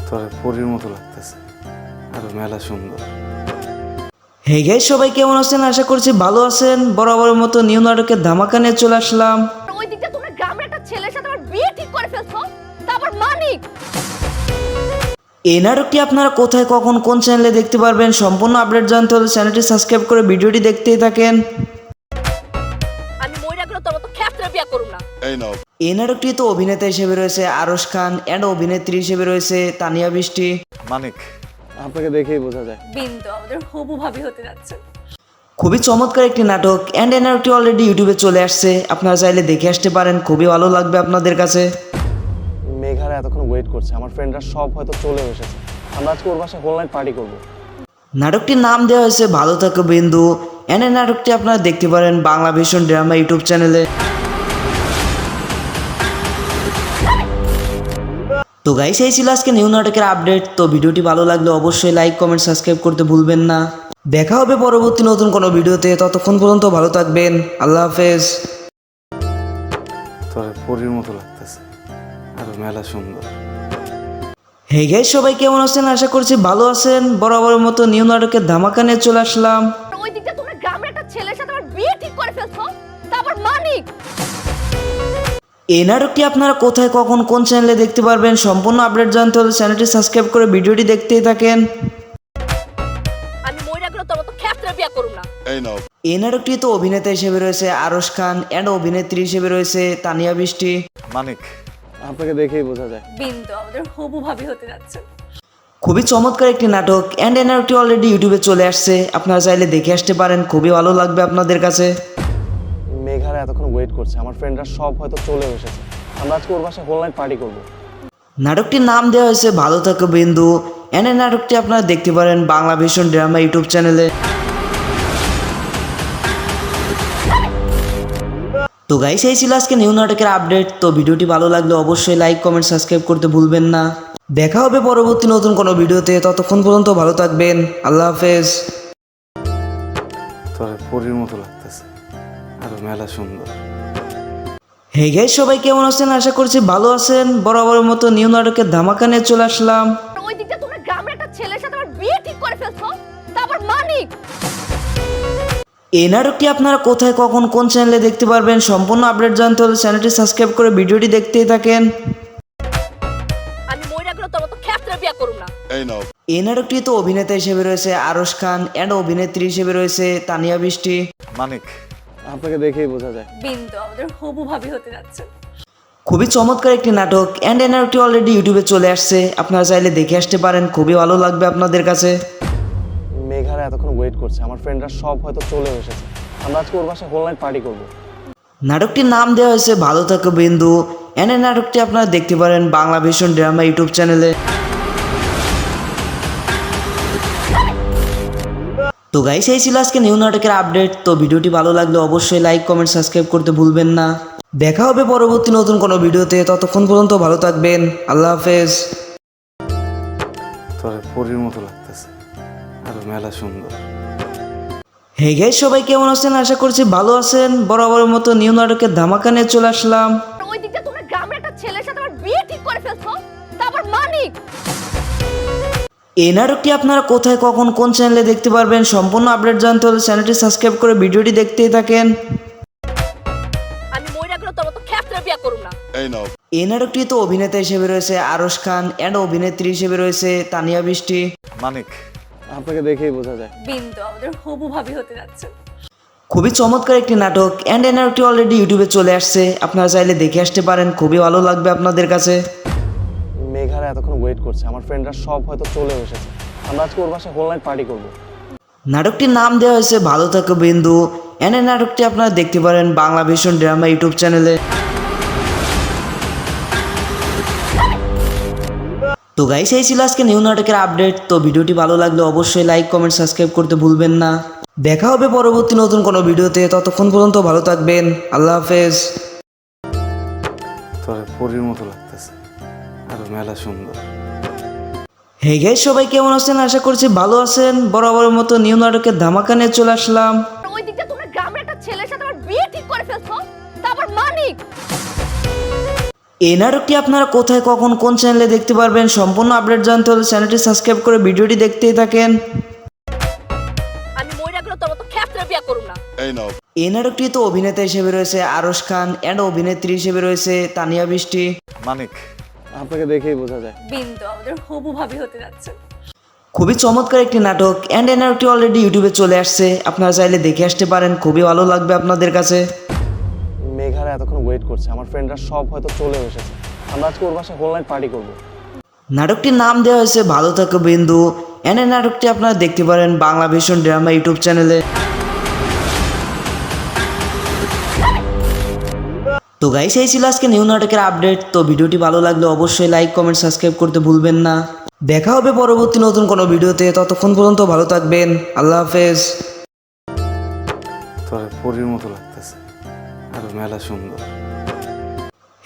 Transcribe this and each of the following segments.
তোরে পরীর মতো লাগতেছে, আর মেলা সুন্দর। হে গাইস, সবাই কেমন আছেন? আশা করছি ভালো আছেন। বরাবরের মতো নিউ নাটকের ধামাকা নিয়ে চলে আসলাম। ওই দিকটা তোমরা গ্রামের একটা ছেলের সাথে আমার বিয়ে ঠিক করে ফেলছো, তারপর মানিক। এই নাটকটি আপনারা কোথায়, কখন, কোন চ্যানেলে দেখতে পারবেন সম্পূর্ণ আপডেট জানতে হলে চ্যানেলটি সাবস্ক্রাইব করে ভিডিওটি দেখতেই থাকেন। আমি মইরা গেলে তোর মতো খ্যাপটা বিয়ে করুম না। এই নাটকটি তো অভিনেতা হিসেবে রয়েছে আরশ খান এন্ড অভিনেত্রী হিসেবে রয়েছে তানিয়া বৃষ্টি। মানিক, আপনাকে দেখেই বোঝা যায়। বিন্দু আমাদের হবু ভাবি হতে যাচ্ছে। খুবই চমৎকার একটি নাটক এন্ড এই নাটকটি অলরেডি ইউটিউবে চলে আসছে, আপনারা চাইলে দেখে আসতে পারেন, খুবই ভালো লাগবে আপনাদের কাছে। মেঘারা এতক্ষণ ওয়েট করছে, আমার ফ্রেন্ডরা সব হয়তো চলে এসেছে। আমরা আজকে ওর বাসায় হোল নাইট পার্টি করবো। নাটকটির নাম দেওয়া হয়েছে ভালো থাকো বিন্দু এন্ড এই নাটকটি আপনারা দেখতে পারেন বাংলা ভিশন ড্রামা ইউটিউব চ্যানেলে। তো গাইস, এই ছিল আজকে নিউ নাটকের আপডেট। তো ভিডিওটি ভালো লাগলে অবশ্যই লাইক, কমেন্ট, সাবস্ক্রাইব করতে ভুলবেন না। দেখা হবে পরবর্তী নতুন কোনো ভিডিওতে, ততক্ষণ পর্যন্ত ভালো থাকবেন। আল্লাহ হাফেজ। তোরে পরীর মতো লাগতেছে, আর মেলা সুন্দর। হে গাইস, সবাই কেমন আছেন? আশা করছি ভালো আছেন। বরাবরের মতো নিউ নাটকের ধামাকা নিয়ে চলে আসলাম। ওই দিকটা তোমরা গ্রামের একটা ছেলের সাথে আমার বিয়ে ঠিক করে ফেলছো, তারপর মানিক। এই নাটকটি আপনারা কোথায়, কখন, কোন চ্যানেলে দেখতে পারবেন সম্পূর্ণ আপডেট জানতে হলে চ্যানেলটি সাবস্ক্রাইব করে ভিডিওটি দেখতেই থাকেন। আমি মইরা গেলে তোর মতো খ্যাপটা বিয়ে করুম না। এই নাটকটি তো অভিনেতা হিসেবে রয়েছে আরশ খান এন্ড অভিনেত্রী হিসেবে রয়েছে তানিয়া বৃষ্টি। মানিক, আপনাকে দেখেই বোঝা যায়। বিন্দু আমাদের হবু ভাবি হতে যাচ্ছে। খুবই চমৎকার একটি নাটক এন্ড এই নাটকটি অলরেডি ইউটিউবে চলে আসছে, আপনারা চাইলে দেখে আসতে পারেন, খুবই ভালো লাগবে আপনাদের কাছে। মেঘারা এতক্ষণ ওয়েট করছে, আমার ফ্রেন্ডরা সব হয়তো চলে এসেছে। আমরা আজকে ওর বাসায় হোল নাইট পার্টি করবো। নাটকটির নাম দেওয়া হয়েছে ভালো থাকো বিন্দু এন্ড এই নাটকটি আপনারা দেখতে পারেন বাংলা ভিশন ড্রামা ইউটিউব চ্যানেলে। তো গাইস, এই ছিল আজকে নিউ নাটকের আপডেট। তো ভিডিওটি ভালো লাগলে অবশ্যই লাইক, কমেন্ট, সাবস্ক্রাইব করতে ভুলবেন না। দেখা হবে পরবর্তী নতুন কোনো ভিডিওতে, ততক্ষণ পর্যন্ত ভালো থাকবেন। আল্লাহ হাফেজ। তোরে পরীর মতো লাগতেছে, আর মেলা সুন্দর। হে গাইস, সবাই কেমন আছেন? আশা করছি ভালো আছেন। বরাবরের মতো নিউ নাটকের ধামাকা নিয়ে চলে আসলাম। ওই দিকটা তোমরা গ্রামের একটা ছেলের সাথে আমার বিয়ে ঠিক করে ফেলছো, তারপর মানিক। এই নাটকটি আপনারা কোথায়, কখন, কোন চ্যানেলে দেখতে পারবেন সম্পূর্ণ আপডেট জানতে হলে চ্যানেলটি সাবস্ক্রাইব করে ভিডিওটি দেখতেই থাকেন। আমি মইরা গেলে তোর মতো খ্যাপটা বিয়ে করুম না। এই নাটকটি তো অভিনেতা হিসেবে রয়েছে আরশ খান এন্ড অভিনেত্রী হিসেবে রয়েছে তানিয়া বৃষ্টি। মানিক, আপনাকে দেখেই বোঝা যায়। বিন্দু আমাদের হবু ভাবি হতে যাচ্ছে। খুবই চমৎকার একটি নাটক এন্ড এই নাটকটি অলরেডি ইউটিউবে চলে আসছে, আপনারা চাইলে দেখে আসতে পারেন, খুবই ভালো লাগবে আপনাদের কাছে। মেঘারা এতক্ষণ ওয়েট করছে, আমার ফ্রেন্ডরা সব হয়তো চলে এসেছে। আমরা আজকে ওর বাসায় হোল নাইট পার্টি করবো। নাটকটির নাম দেওয়া হয়েছে ভালো থাকো বিন্দু এন্ড এই নাটকটি আপনারা দেখতে পারেন বাংলা ভিশন ড্রামা ইউটিউব চ্যানেলে। তো গাইস, এই ছিল আজকে নিউ নাটকের আপডেট। তো ভিডিওটি ভালো লাগলে অবশ্যই লাইক, কমেন্ট, সাবস্ক্রাইব করতে ভুলবেন না। দেখা হবে পরবর্তী নতুন কোনো ভিডিওতে, ততক্ষণ পর্যন্ত ভালো থাকবেন। আল্লাহ হাফেজ। তোরে পরীর মতো লাগতেছে, আর মেলা সুন্দর। হে গাইস, সবাই কেমন আছেন? আশা করছি ভালো আছেন। বরাবরের মতো নিউ নাটকের ধামাকা নিয়ে চলে আসলাম। ওই দিকটা তোমরা গ্রামের একটা ছেলের সাথে আমার বিয়ে ঠিক করে ফেলছো, তারপর মানিক। এই নাটকটি আপনারা কোথায়, কখন, কোন চ্যানেলে দেখতে পারবেন সম্পূর্ণ আপডেট জানতে হলে চ্যানেলটি সাবস্ক্রাইব করে ভিডিওটি দেখতেই থাকেন। আমি মইরা গেলে তোর মতো খ্যাপটা বিয়ে করুম না। এই নাটকটি তো অভিনেতা হিসেবে রয়েছে আরশ খান এন্ড অভিনেত্রী হিসেবে রয়েছে তানিয়া বৃষ্টি। মানিক, আপনাকে দেখেই বোঝা যায়। বিন্দু আমাদের হবু ভাবি হতে যাচ্ছে। খুবই চমৎকার একটি নাটক এন্ড এই নাটকটি অলরেডি ইউটিউবে চলে আসছে, আপনারা চাইলে দেখে আসতে পারেন, খুবই ভালো লাগবে আপনাদের কাছে। মেঘারা এতক্ষণ ওয়েট করছে, আমার ফ্রেন্ডরা সব হয়তো চলে এসেছে। আমরা আজকে ওর বাসায় হোল নাইট পার্টি করবো। নাটকটির নাম দেওয়া হয়েছে ভালো থাকো বিন্দু এন্ড এই নাটকটি আপনারা দেখতে পারেন বাংলা ভিশন ড্রামা ইউটিউব চ্যানেলে। তো গাইস, এই ছিল আজকে নিউ নাটকের আপডেট। তো ভিডিওটি ভালো লাগলে অবশ্যই লাইক, কমেন্ট, সাবস্ক্রাইব করতে ভুলবেন না। দেখা হবে পরবর্তী নতুন কোনো ভিডিওতে, ততক্ষণ পর্যন্ত ভালো থাকবেন। আল্লাহ হাফেজ। তোরে পরীর মতো লাগতেছে, আর মেলা সুন্দর। হে গাইস, সবাই কেমন আছেন? আশা করছি ভালো আছেন। বরাবরের মতো নিউ নাটকের ধামাকা নিয়ে চলে আসলাম। ওই দিকটা তোমরা গ্রামের একটা ছেলের সাথে আমার বিয়ে ঠিক করে ফেলছো, তারপর মানিক। এই নাটকটি আপনারা কোথায় কখন কোন চ্যানেলে দেখতে পারবেন সম্পূর্ণ আপডেট জানতে হলে চ্যানেলটি সাবস্ক্রাইব করে ভিডিওটি দেখতেই থাকেন। আমি মইরা গেলে তোর মতো ক্ষেত্রে বিয়া করুম না। এই নাটকটি তো অভিনেতা হিসেবে রয়েছে আরশ খান অ্যান্ড অভিনেত্রী হিসেবে রয়েছে তানিয়া বৃষ্টি। মানিক, আপনাকে দেখেই বোঝা যায়। বিন্দু আমাদের হবু ভাবি হতে যাচ্ছে। খুবই চমৎকার একটি নাটক অ্যান্ড এই নাটকটি অলরেডি ইউটিউবে চলে আসছে, আপনারা চাইলে দেখে আসতে পারেন, খুবই ভালো লাগবে আপনাদের কাছে। মেঘারা এতক্ষণ ওয়েট করছে, আমার ফ্রেন্ডরা সব হয়তো চলে এসেছে। আমরা আজকে ওর বাসায় হোল নাইট পার্টি করবো। নাটকটির নাম দেওয়া হয়েছে ভালো থাকো বিন্দু অ্যান্ড এই নাটকটি আপনারা দেখতে পারেন বাংলা ভিশন ড্রামা ইউটিউব চ্যানেলে। তো গাইস, এই ছিল আজকে নিউ নাটকের আপডেট। তো ভিডিওটি ভালো লাগলে অবশ্যই লাইক কমেন্ট সাবস্ক্রাইব করতে ভুলবেন না। দেখা হবে পরবর্তী নতুন কোনো ভিডিওতে, ততক্ষণ পর্যন্ত ভালো থাকবেন, আল্লাহ হাফেজ। তোর পরীর মতো লাগতেছে, আর মেলা সুন্দর।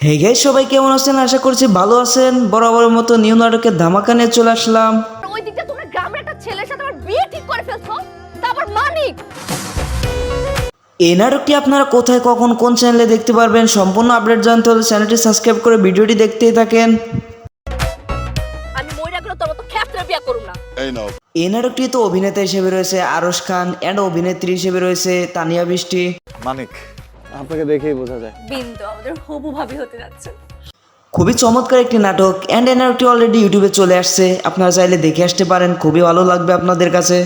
হে গাইস, সবাই কেমন আছেন? আশা করছি ভালো আছেন। বরাবরের মতো নিউ নাটকের ধামাকা নিয়ে চলে আসলাম। ওই দিকটা তোমরা গ্রামের একটা ছেলের সাথে আমার বিয়ে ঠিক করে ফেলছো, তারপর মানিক। এই নাটকটি আপনারা কোথায় কখন কোন চ্যানেলে দেখতে পারবেন সম্পূর্ণ আপডেট জানতে হলে চ্যানেলটি সাবস্ক্রাইব করে ভিডিওটি দেখতেই থাকেন। আমি মইরা গেলে তোর মতো ক্ষেত্রে বিয়া করুম না। এই নাটকটি তো অভিনেতা হিসেবে রয়েছে আরশ খান অ্যান্ড অভিনেত্রী হিসেবে রয়েছে তানিয়া বৃষ্টি। মানিক, আপনাকে দেখেই বোঝা যায়। বিন্দু আমাদের হবু ভাবি হতে যাচ্ছে। খুবই চমৎকার একটি নাটক অ্যান্ড এই নাটকটি অলরেডি ইউটিউবে চলে আসছে, আপনারা চাইলে দেখে আসতে পারেন, খুবই ভালো লাগবে আপনাদের কাছে।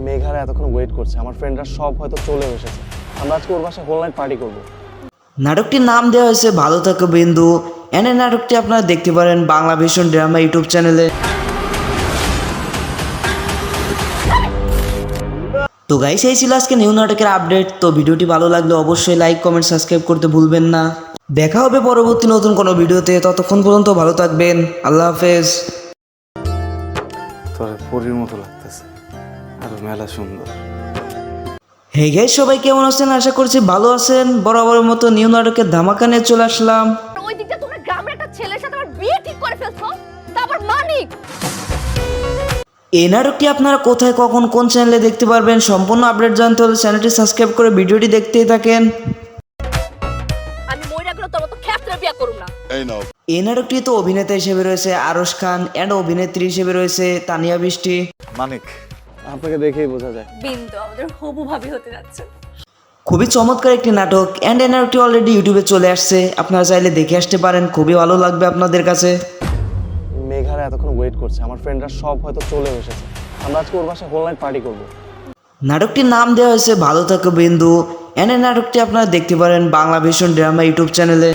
মেঘারা এতক্ষণ ওয়েট করছে, আমার ফ্রেন্ডরা সব হয়তো চলে এসেছে। আমরা আজকে ওর বাসায় হোল নাইট পার্টি করবো। নাটকটির নাম দেওয়া হয়েছে ভালো থাকো বিন্দু অ্যান্ড এই নাটকটি আপনারা দেখতে পারেন বাংলা ভিশন ড্রামা ইউটিউব চ্যানেলে। তো গাইস, এই ছিল আজকে নিউ নাটকের আপডেট। তো ভিডিওটি ভালো লাগলে অবশ্যই লাইক কমেন্ট সাবস্ক্রাইব করতে ভুলবেন না। দেখা হবে পরবর্তী নতুন কোনো ভিডিওতে, ততক্ষণ পর্যন্ত ভালো থাকবেন, আল্লাহ হাফেজ। তোর পরীর মতো লাগতেছে, আর মেলা সুন্দর। হে গাইস, সবাই কেমন আছেন? আশা করছি ভালো আছেন। বরাবরের মতো নিউ নাটকের ধামাকা নিয়ে চলে আসলাম। ওই দিকটা তোমরা গ্রামের একটা ছেলের সাথে আমার বিয়ে ঠিক করে ফেলছো, তারপর মানিক। এই নাটকটি আপনারা কোথায় কখন কোন চ্যানেলে দেখতে পারবেন সম্পূর্ণ আপডেট জানতে হলে চ্যানেলটি সাবস্ক্রাইব করে ভিডিওটি দেখতেই থাকেন। আমি মইরা গেলে তোর মতো ক্ষেত্রে বিয়া করুম না। এই নাটকটি তো অভিনেতা হিসেবে রয়েছে আরশ খান অ্যান্ড অভিনেত্রী হিসেবে রয়েছে তানিয়া বৃষ্টি। মানিক, আপনাকে দেখেই বোঝা যায়। বিন্দু আমাদের হবু ভাবি হতে যাচ্ছে। খুবই চমৎকার একটি নাটক অ্যান্ড এই নাটকটি অলরেডি ইউটিউবে চলে আসছে, আপনারা চাইলে দেখে আসতে পারেন, খুবই ভালো লাগবে আপনাদের কাছে। মেঘারা এতক্ষণ ওয়েট করছে, আমার ফ্রেন্ডরা সব হয়তো চলে এসেছে। আমরা আজকে ওর বাসায় হোল নাইট পার্টি করবো। নাটকটির নাম দেওয়া হয়েছে ভালো থাকো বিন্দু অ্যান্ড এই নাটকটি আপনারা দেখতে পারেন বাংলা ভিশন ড্রামা ইউটিউব চ্যানেলে।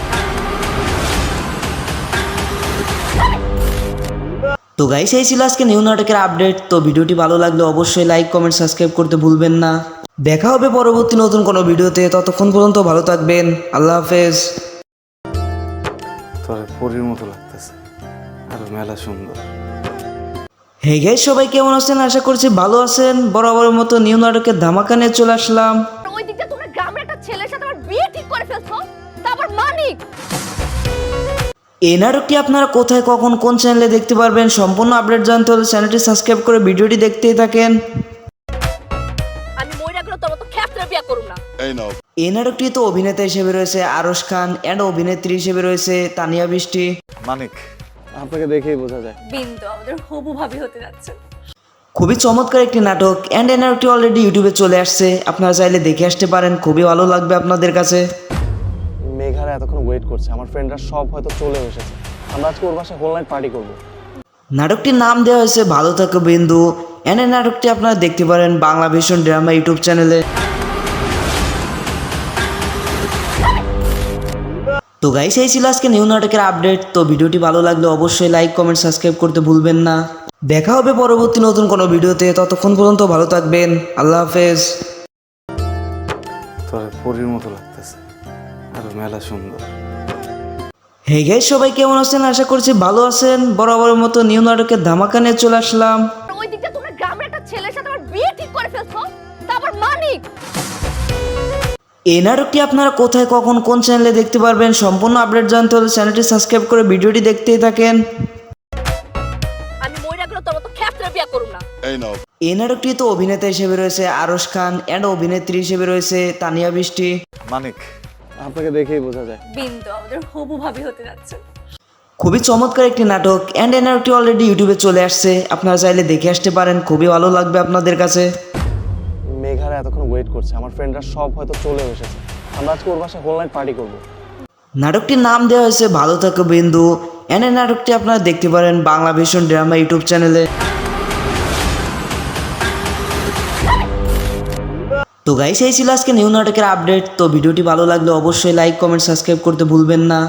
তো গাইস, এই ছিল আজকে নিউ নাটকের আপডেট। তো ভিডিওটি ভালো লাগলে অবশ্যই লাইক কমেন্ট সাবস্ক্রাইব করতে ভুলবেন না। দেখা হবে পরবর্তী নতুন কোনো ভিডিওতে, ততক্ষণ পর্যন্ত ভালো থাকবেন, আল্লাহ হাফেজ। তোর পরীর মতো লাগতেছে, আর মেলা সুন্দর। হে গাইস, সবাই কেমন আছেন? আশা করছি ভালো আছেন। বরাবরের মতো নিউ নাটকের ধামাকা নিয়ে চলে আসলাম। ওই দিকটা তোমরা গ্রামের একটা ছেলের সাথে আমার বিয়ে ঠিক করে ফেলছো, তারপর মানিক। এই নাটকটি আপনারা কোথায় কখন কোন চ্যানেলে দেখতে পারবেন সম্পূর্ণ আপডেট জানতে হলে চ্যানেলটি সাবস্ক্রাইব করে ভিডিওটি দেখতেই থাকেন। আমি মইরা গেলে তোর মতো ক্ষেত্রে বিয়া করুম না। এই নাটকটি তো অভিনেতা হিসেবে রয়েছে আরশ খান অ্যান্ড অভিনেত্রী হিসেবে রয়েছে তানিয়া বৃষ্টি। মানিক, আপনাকে দেখেই বোঝা যায়। বিন্দু আমাদের হবু ভাবি হতে যাচ্ছে। খুবই চমৎকার একটি নাটক অ্যান্ড এই নাটকটি অলরেডি ইউটিউবে চলে আসছে, আপনারা চাইলে দেখে আসতে পারেন, খুবই ভালো লাগবে আপনাদের কাছে। মেঘারা এতক্ষণ ওয়েট করছে, আমার ফ্রেন্ডরা সব হয়তো চলে এসেছে। আমরা আজকে ওর বাসায় হোল নাইট পার্টি করবো। নাটকটির নাম দেওয়া হয়েছে ভালো থাকো বিন্দু অ্যান্ড এই নাটকটি আপনারা দেখতে পারেন বাংলা ভিশন ড্রামা ইউটিউব চ্যানেলে। তো গাইস, এই ছিল আজকে নিউ নাটকের আপডেট। তো ভিডিওটি ভালো লাগলে অবশ্যই লাইক কমেন্ট সাবস্ক্রাইব করতে ভুলবেন না। দেখা হবে পরবর্তী নতুন কোনো ভিডিওতে, ততক্ষণ পর্যন্ত ভালো থাকবেন, আল্লাহ হাফেজ। তোর পরীর মতো লাগতেছে, আর মেলা সুন্দর। হে গাইস, সবাই কেমন আছেন? আশা করছি ভালো আছেন। বরাবরের মতো নিউ নাটকের ধামাকা নিয়ে চলে আসলাম। ওই দিকটা তোমরা গ্রামের একটা ছেলের সাথে আমার বিয়ে ঠিক করে ফেলছো, তারপর মানিক। এই নাটকটি আপনারা কোথায় কখন কোন চ্যানেলে দেখতে পারবেন সম্পূর্ণ আপডেট জানতে হলে চ্যানেলটি সাবস্ক্রাইব করে ভিডিওটি দেখতেই থাকেন। আমি মইরা গেলে তোর মতো ক্ষেত্রে বিয়া করুম না। এই নাটকটি তো অভিনেতা হিসেবে রয়েছে আরশ খান অ্যান্ড অভিনেত্রী হিসেবে রয়েছে তানিয়া বৃষ্টি। মানিক, আপনাকে দেখেই বোঝা যায়। বিন্দু আমাদের হবু ভাবি হতে যাচ্ছে। খুবই চমৎকার একটি নাটক অ্যান্ড এনআরটি অলরেডি ইউটিউবে চলে আসছে, আপনারা চাইলে দেখে আসতে পারেন, খুবই ভালো লাগবে আপনাদের কাছে। মেঘারা এতক্ষণ ওয়েট করছে, আমার ফ্রেন্ডরা সব হয়তো চলে এসেছে। আমরা আজকে ওর বাসায় হোল নাইট পার্টি করব। নাটকটির নাম দেওয়া হয়েছে ভালো থাকো বিন্দু অ্যান্ড এই নাটকটি আপনারা দেখতে পারেন বাংলা ভীষণ ড্রামা ইউটিউব চ্যানেলে। তো গাইস, এই ছিল আজকে নিউ নাটকের আপডেট। তো ভিডিওটি ভালো লাগলে অবশ্যই লাইক কমেন্ট সাবস্ক্রাইব করতে ভুলবেন না।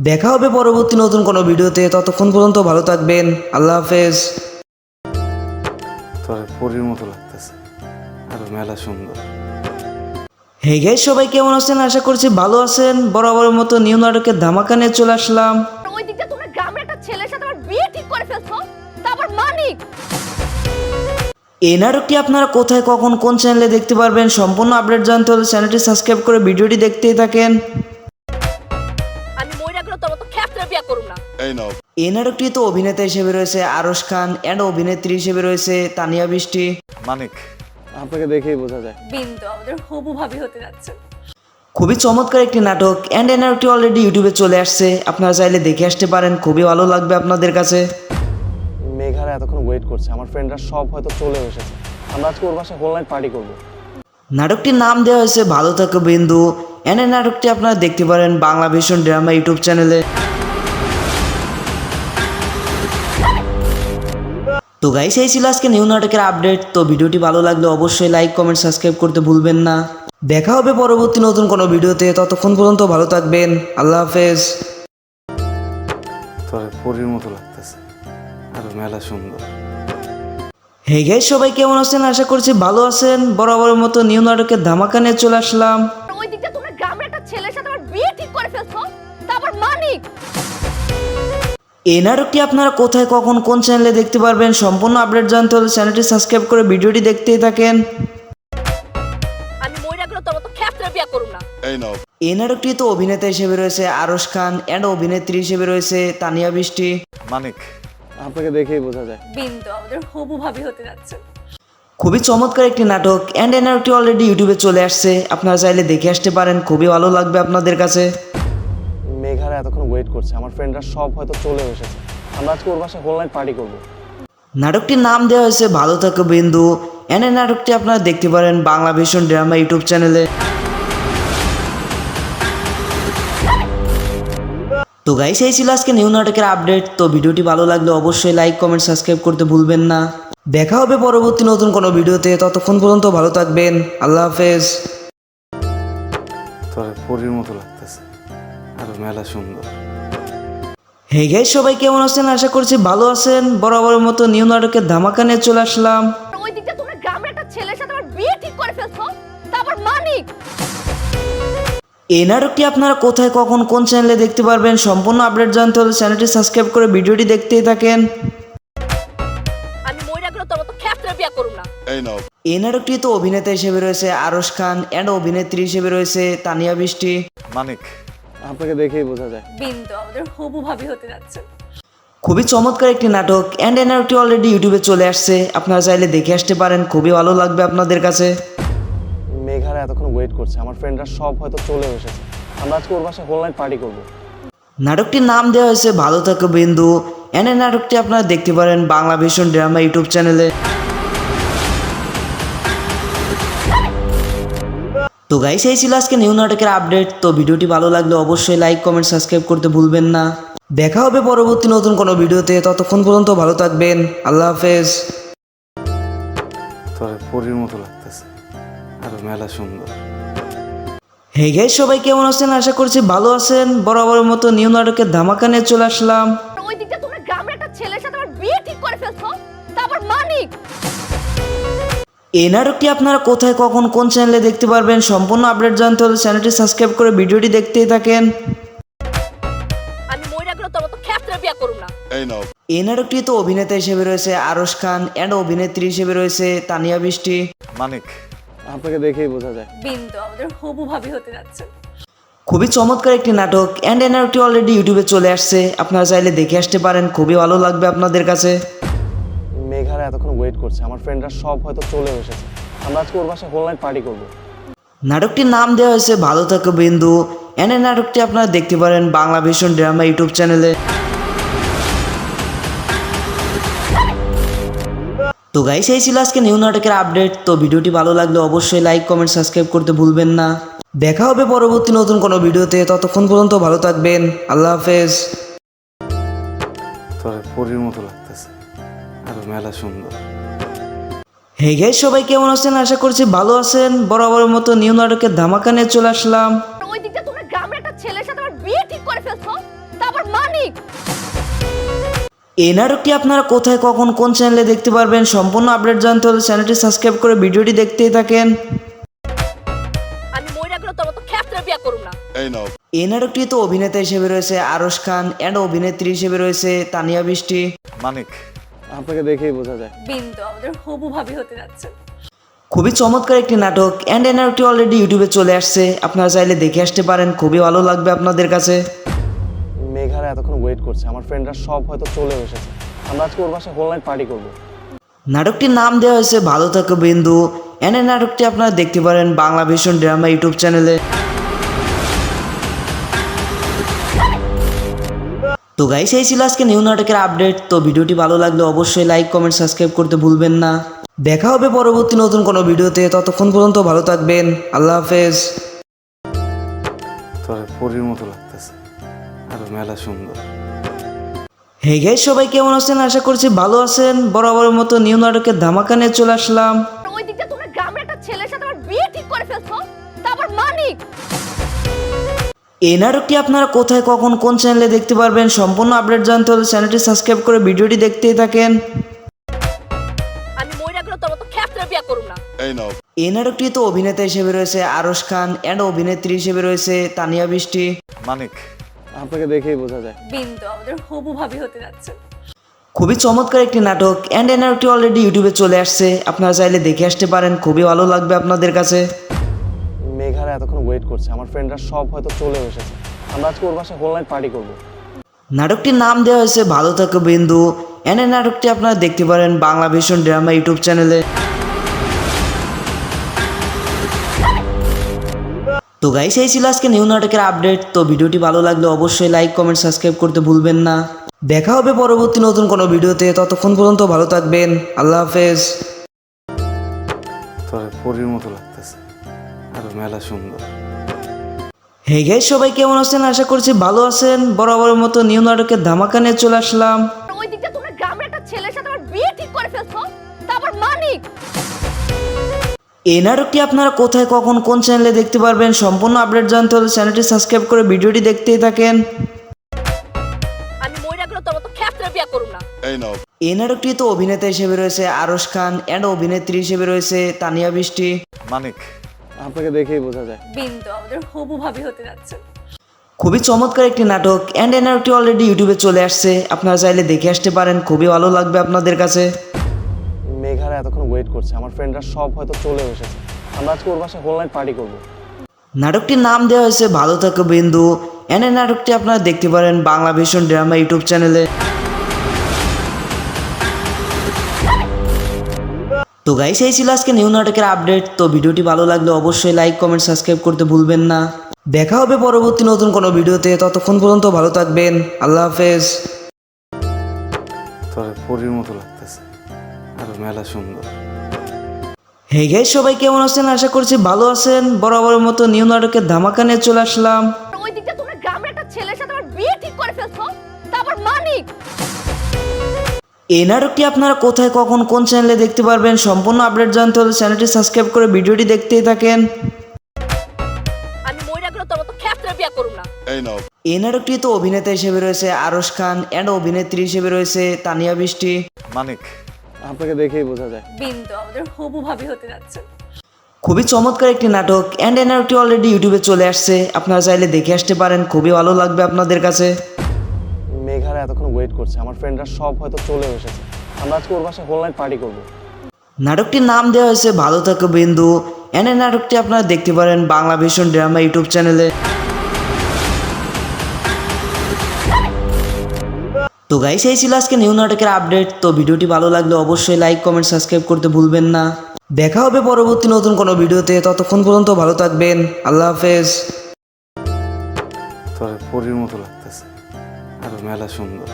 দেখা হবে পরবর্তী নতুন কোনো ভিডিওতে, ততক্ষণ পর্যন্ত ভালো থাকবেন, আল্লাহ হাফেজ। তোর পরীর মতো লাগতেছে, আর মেলা সুন্দর। হে গাইস, সবাই কেমন আছেন? আশা করছি ভালো আছেন। বরাবরের মতো নিউ নাটকের ধামাকা নিয়ে চলে আসলাম। ওই দিকটা তোমরা গ্রামের একটা ছেলের সাথে আমার বিয়ে ঠিক করে ফেলছো, তারপর মানিক। এই নাটকটি আপনারা কোথায়, কখন, কোন চ্যানেলে দেখতে পারবেন, সম্পূর্ণ আপডেট জানতে হলে চ্যানেলটি সাবস্ক্রাইব করে ভিডিওটি দেখতেই থাকেন। আমি মইরা গেলে তোর মতো ক্ষেত্রে বিয়ে করুম না। এই নাটকটি তো অভিনেতা হিসেবে রয়েছে আরশ খান অ্যান্ড অভিনেত্রী হিসেবে রয়েছে তানিয়া বৃষ্টি। মানিক, আপনাকে দেখেই বোঝা যায়। বিন্দু আমাদের হবু ভাবি হতে যাচ্ছে। খুবই চমৎকার একটি নাটক অ্যান্ড এই নাটকটি অলরেডি ইউটিউবে চলে আসছে, আপনারা চাইলে দেখে আসতে পারেন, খুবই ভালো লাগবে আপনাদের কাছে। মেঘারা এতক্ষণ ওয়েট করছে, আমার ফ্রেন্ডরা সব হয়তো চলে এসেছে। আমরা আজকে ওর বাসায় হোল নাইট পার্টি করব। নাটকটির নাম দেওয়া হয়েছে ভালো থাকো বিন্দু অ্যান্ড এই নাটকটি আপনারা দেখতে পারেন বাংলা ভীষণ ড্রামা ইউটিউব চ্যানেলে। তো গাইস, এই ছিল আজকে নিউ নাটকের আপডেট। তো ভিডিওটি ভালো লাগলে অবশ্যই লাইক কমেন্ট সাবস্ক্রাইব করতে ভুলবেন না। দেখা হবে পরবর্তী নতুন কোনো ভিডিওতে, ততক্ষণ পর্যন্ত ভালো থাকবেন, আল্লাহ হাফেজ। তোর পরীর মতো লাগতেছে, আর মেলা সুন্দর। হে গাইস, সবাই কেমন আছেন? আশা করছি ভালো আছেন। বরাবরের মতো নিউ নাটকের ধামাকা নিয়ে চলে আসলাম। ওই দিকটা তোমরা গ্রামের একটা ছেলের সাথে আমার বিয়ে ঠিক করে ফেলছো, তারপর মানিক। এই নাটকটি আপনারা কোথায়, কখন, কোন চ্যানেলে দেখতে পারবেন, সম্পূর্ণ আপডেট জানতে হলে চ্যানেলটি সাবস্ক্রাইব করে ভিডিওটি দেখতেই থাকেন। আমি মইরা গেলে তোর মতো ক্ষেত্রে বিয়ে করুম না। এই নাটকটি তো অভিনেতা হিসেবে রয়েছে আরশ খান অ্যান্ড অভিনেত্রী হিসেবে রয়েছে তানিয়া বৃষ্টি। মানিক, আপনাকে দেখেই বোঝা যায়। বিন্দু আমাদের হবু ভাবি হতে যাচ্ছে। খুবই চমৎকার একটি নাটক অ্যান্ড এই নাটকটি অলরেডি ইউটিউবে চলে আসছে, আপনারা চাইলে দেখে আসতে পারেন, খুবই ভালো লাগবে আপনাদের কাছে। মেঘারা এতক্ষণ ওয়েট করছে, আমার ফ্রেন্ডরা সব হয়তো চলে এসেছে। আমরা আজকে ওর বাসায় হোল নাইট পার্টি করব। নাটকটির নাম দেওয়া হয়েছে ভালো থাকো বিন্দু অ্যান্ড এই নাটকটি আপনারা দেখতে পারেন বাংলা ভীষণ ড্রামা ইউটিউব চ্যানেলে। তো গাইস, এই ছিল আজকে নিউ নাটকের আপডেট। তো ভিডিওটি ভালো লাগলে অবশ্যই লাইক কমেন্ট সাবস্ক্রাইব করতে ভুলবেন না। দেখা হবে পরবর্তী নতুন কোনো ভিডিওতে, ততক্ষণ পর্যন্ত ভালো থাকবেন, আল্লাহ হাফেজ। তোর পরীর মতো লাগতেছে, আর মেলা সুন্দর। হে গাইস, সবাই কেমন আছেন? আশা করছি ভালো আছেন। বরাবরের মতো নিউ নাটকের ধামাকা নিয়ে চলে আসলাম। ওই দিকটা তোমরা গ্রামের একটা ছেলের সাথে আমার বিয়ে ঠিক করে ফেলছো, তারপর মানিক। এই নাটকটি আপনারা কোথায়, কখন, কোন চ্যানেলে দেখতে পারবেন, সম্পূর্ণ আপডেট জানতে হলে চ্যানেলটি সাবস্ক্রাইব করে ভিডিওটি দেখতেই থাকেন। আমি মইরা গেলে তোর মতো ক্ষেত্রে বিয়ে করুম না। এই নাটকটি তো অভিনেতা হিসেবে রয়েছে আরশ খান অ্যান্ড অভিনেত্রী হিসেবে রয়েছে তানিয়া বৃষ্টি। মানিক, আপনাকে দেখেই বোঝা যায়। বিন্দু আমাদের হবু ভাবি হতে যাচ্ছে। খুবই চমৎকার একটি নাটক অ্যান্ড এই নাটকটি অলরেডি ইউটিউবে চলে আসছে, আপনারা চাইলে দেখে আসতে পারেন, খুবই ভালো লাগবে আপনাদের কাছে। মেঘারা এতক্ষণ ওয়েট করছে, আমার ফ্রেন্ডরা সব হয়তো চলে এসেছে। আমরা আজকে ওর বাসায় হোল নাইট পার্টি করব। নাটকটির নাম দেওয়া হয়েছে ভালো থাকো বিন্দু অ্যান্ড এই নাটকটি আপনারা দেখতে পারেন বাংলা ভীষণ ড্রামা ইউটিউব চ্যানেলে। তো গাইস, এই ছিল আজকে নিউ নাটকের আপডেট। তো ভিডিওটি ভালো লাগলে অবশ্যই লাইক কমেন্ট সাবস্ক্রাইব করতে ভুলবেন না। দেখা হবে পরবর্তী নতুন কোনো ভিডিওতে, ততক্ষণ পর্যন্ত ভালো থাকবেন, আল্লাহ হাফেজ। তোর পরীর মতো লাগতেছে, আর মেলা সুন্দর। হে গাইস, সবাই কেমন আছেন? আশা করছি ভালো আছেন। বরাবরের মতো নিউ নাটকের ধামাকা নিয়ে চলে আসলাম। ওই দিকটা তোমরা গ্রামের একটা ছেলের সাথে আমার বিয়ে ঠিক করে ফেলছো, তারপর মানিক। এই নাটকটি আপনারা কোথায়, কখন, কোন চ্যানেলে দেখতে পারবেন, সম্পূর্ণ আপডেট জানতে হলে চ্যানেলটি সাবস্ক্রাইব করে ভিডিওটি দেখতেই থাকেন। আমি মইরা গেলে তোর মতো ক্ষেত্রে বিয়ে করুম না। এই নাটকটি তো অভিনেতা হিসেবে রয়েছে আরশ খান অ্যান্ড অভিনেত্রী হিসেবে রয়েছে তানিয়া বৃষ্টি। মানিক, আপনাকে দেখেই বোঝা যায়। বিন্দু আমাদের হবু ভাবি হতে যাচ্ছে। খুবই চমৎকার একটি নাটক অ্যান্ড এই নাটকটি অলরেডি ইউটিউবে চলে আসছে, আপনারা চাইলে দেখে আসতে পারেন, খুবই ভালো লাগবে আপনাদের কাছে। মেঘারা এতক্ষণ ওয়েট করছে, আমার ফ্রেন্ডরা সব হয়তো চলে এসেছে। আমরা আজকে ওর বাসায় হোল নাইট পার্টি করব। নাটকটির নাম দেওয়া হয়েছে ভালো থাকো বিন্দু এন নাটকটি আপনারা দেখতে পারেন বাংলা ভীষণ ড্রামা ইউটিউব চ্যানেলে। তো গাইস, এই ছিল আজকে নিউ নাটকের আপডেট। তো ভিডিওটি ভালো লাগলে অবশ্যই লাইক কমেন্ট সাবস্ক্রাইব করতে ভুলবেন না। দেখা হবে পরবর্তী নতুন কোনো ভিডিওতে, ততক্ষণ পর্যন্ত ভালো থাকবেন। আল্লাহ হাফেজ। তোর পরীর মতো লাগতেছে, আরো মেলা সুন্দর। হে গাইস, সবাই কেমন আছেন? আশা করছি ভালো আছেন। বরাবরের মতো নিউ নাটকের ধামাকা নিয়ে চলে আসলাম। ওই দিকটা তোমরা গ্রামের একটা ছেলের সাথে আমার বিয়ে ঠিক করে ফেলছো, তারপর মানিক। এই নাটকটি আপনারা কোথায়, কখন, কোন চ্যানেলে দেখতে পারবেন সম্পূর্ণ আপডেট জানতে হলে চ্যানেলটি সাবস্ক্রাইব করে ভিডিওটি দেখতেই থাকেন। আমি মইরা গেলে তোর মতো খ্যাপটা বিয়ে করুম না। এই নাটকটি তো অভিনেতা হিসেবে রয়েছে আরশ খান এন্ড অভিনেত্রী হিসেবে রয়েছে তানিয়া বৃষ্টি। মানিক, আপনাকে দেখেই বোঝা যায়। বিন্দু আমাদের হবু ভাবি হতে যাচ্ছে। খুবই চমৎকার একটি নাটক এন্ড এই নাটকটি অলরেডি ইউটিউবে চলে আসছে, আপনারা চাইলে দেখে আসতে পারেন, খুবই ভালো লাগবে আপনাদের কাছে। মেঘারা এতক্ষণ ওয়েট করছে, আমার ফ্রেন্ডরা সব হয়তো চলে এসেছে। আমরা আজকে ওর বাসায় হোল নাইট পার্টি করবো। নাটকটির নাম দেওয়া হয়েছে ভালো থাকো বিন্দু এন্ড এই নাটকটি আপনারা দেখতে পারেন বাংলা ভীষণ ড্রামা ইউটিউব চ্যানেলে। তো গাইস, এই ছিল আজকে নিউ নাটকের আপডেট। তো ভিডিওটি ভালো লাগলে অবশ্যই লাইক কমেন্ট সাবস্ক্রাইব করতে ভুলবেন না। দেখা হবে পরবর্তী নতুন কোনো ভিডিওতে, ততক্ষণ পর্যন্ত ভালো থাকবেন। আল্লাহ হাফেজ। তোর পরীর মতো লাগতেছে, আরো মেলা সুন্দর। হে গাইস, সবাই কেমন আছেন? আশা করছি ভালো আছেন। বরাবরের মতো নিউ নাটকের ধামাকা নিয়ে চলে আসলাম। ওই দিকটা তোমরা গ্রামের একটা ছেলের সাথে আমার বিয়ে ঠিক করে ফেলছো, তারপর মানিক। এই নাটকটি আপনারা কোথায়, কখন, কোন চ্যানেলে দেখতে পারবেন সম্পূর্ণ আপডেট জানতে হলে চ্যানেলটি সাবস্ক্রাইব করে ভিডিওটি দেখতেই থাকেন। আমি মইরা গেলে তোর মতো খ্যাপটা বিয়ে করুম না। এই নাটকটি তো অভিনেতা হিসেবে রয়েছে আরশ খান এন্ড অভিনেত্রী হিসেবে রয়েছে তানিয়া বৃষ্টি। মানিক, আপনাকে দেখেই বোঝা যায়। বিন্দু আমাদের হবু ভাবি হতে যাচ্ছে। খুবই চমৎকার একটি নাটক এন্ড এই নাটকটি অলরেডি ইউটিউবে চলে আসছে, আপনারা চাইলে দেখে আসতে পারেন, খুবই ভালো লাগবে আপনাদের কাছে। মেঘারা এতক্ষণ ওয়েট করছে, আমার ফ্রেন্ডরা সব হয়তো চলে এসেছে। আমরা আজকে ওর বাসায় হোল নাইট পার্টি করবো। নাটকটির নাম দেওয়া হয়েছে ভালো থাকো বিন্দু এন্ড এই নাটকটি আপনারা দেখতে পারেন বাংলা ভীষণ ড্রামা ইউটিউব চ্যানেলে। তো গাইস, এই ছিল আজকে নিউ নাটকের আপডেট। তো ভিডিওটি ভালো লাগলে অবশ্যই লাইক কমেন্ট সাবস্ক্রাইব করতে ভুলবেন না। দেখা হবে পরবর্তী নতুন কোনো ভিডিওতে, ততক্ষণ পর্যন্ত ভালো থাকবেন। আল্লাহ হাফেজ। তোর পরীর মতো লাগতেছে, আরো মেলা সুন্দর। হে গাইস, সবাই কেমন আছেন? আশা করছি ভালো আছেন। বরাবরের মতো নিউ নাটকের ধামাকা নিয়ে চলে আসলাম। ওই দিকটা তোমরা গ্রামের একটা ছেলের সাথে আমার বিয়ে ঠিক করে ফেলছো, তারপর মানিক। এই নাটকটি আপনারা কোথায়, কখন, কোন চ্যানেলে দেখতে পারবেন সম্পূর্ণ আপডেট জানতে হলে চ্যানেলটি সাবস্ক্রাইব করে ভিডিওটি দেখতেই থাকেন। আমি মইরা গেলে তোর মতো খ্যাপটা বিয়ে করুম না। এই নাটকটি তো অভিনেতা হিসেবে রয়েছে আরশ খান এন্ড অভিনেত্রী হিসেবে রয়েছে তানিয়া বৃষ্টি। মানিক, আপনাকে দেখেই বোঝা যায়। বিন্দু আমাদের হবু ভাবি হতে যাচ্ছে। খুবই চমৎকার একটি নাটক এন্ড এই নাটকটি অলরেডি ইউটিউবে চলে আসছে, আপনারা চাইলে দেখে আসতে পারেন, খুবই ভালো লাগবে আপনাদের কাছে। মেঘারা এতক্ষণ ওয়েট করছে, আমার ফ্রেন্ডরা সব হয়তো চলে এসেছে। আমরা আজকে ওর বাসায় হোল নাইট পার্টি করবো। নাটকটির নাম দেওয়া হয়েছে ভালো থাকো বিন্দু এন্ড এই নাটকটি আপনারা দেখতে পারেন বাংলা ভীষণ ড্রামা ইউটিউব চ্যানেলে। তো গাইস, এই ছিল আজকে নিউ নাটকের আপডেট। তো ভিডিওটি ভালো লাগলে অবশ্যই লাইক কমেন্ট সাবস্ক্রাইব করতে ভুলবেন না। দেখা হবে পরবর্তী নতুন কোনো ভিডিওতে, ততক্ষণ পর্যন্ত ভালো থাকবেন। আল্লাহ হাফেজ। তোর পরীর মতো লাগতেছে, আরো মেলা সুন্দর। হে গাইস, সবাই কেমন আছেন? আশা করছি ভালো আছেন। বরাবরের মতো নিউ নাটকের ধামাকা নিয়ে চলে আসলাম। ওই দিকটা তোমরা গ্রামের একটা ছেলের সাথে আমার বিয়ে ঠিক করে ফেলছো, তারপর মানিক। এই নাটকটি আপনারা কোথায়, কখন, কোন চ্যানেলে দেখতে পারবেন সম্পূর্ণ আপডেট জানতে হলে চ্যানেলটি সাবস্ক্রাইব করে ভিডিওটি দেখতেই থাকেন। আমি মইরা গেলে তোর মতো খ্যাপটা বিয়ে করুম না। এই নাটকটি তো অভিনেতা হিসেবে রয়েছে আরশ খান এন্ড অভিনেত্রী হিসেবে রয়েছে তানিয়া বৃষ্টি। মানিক, আপনাকে দেখেই বোঝা যায়। বিন্দু আমাদের হবু ভাবি হতে যাচ্ছে। খুবই চমৎকার একটি নাটক এন্ড এই নাটকটি অলরেডি ইউটিউবে চলে আসছে, আপনারা চাইলে দেখে আসতে পারেন, খুবই ভালো লাগবে আপনাদের কাছে। মেঘারা এতক্ষণ ওয়েট করছে, আমার ফ্রেন্ডরা সব হয়তো চলে এসেছে। আমরা আজকে ওর বাসায় হোল নাইট পার্টি করবো। নাটকটির নাম দেওয়া হয়েছে ভালো থাকো বিন্দু এন্ড এই নাটকটি আপনারা দেখতে পারেন বাংলা ভীষণ ড্রামা ইউটিউব চ্যানেলে। তো গাইস, এই ছিল আজকে নিউ নাটকের আপডেট। তো ভিডিওটি ভালো লাগলে অবশ্যই লাইক কমেন্ট সাবস্ক্রাইব করতে ভুলবেন না। দেখা হবে পরবর্তী নতুন কোনো ভিডিওতে, ততক্ষণ পর্যন্ত ভালো থাকবেন। আল্লাহ হাফেজ। তোর পরীর মতো লাগতেছে, আর মেলা সুন্দর।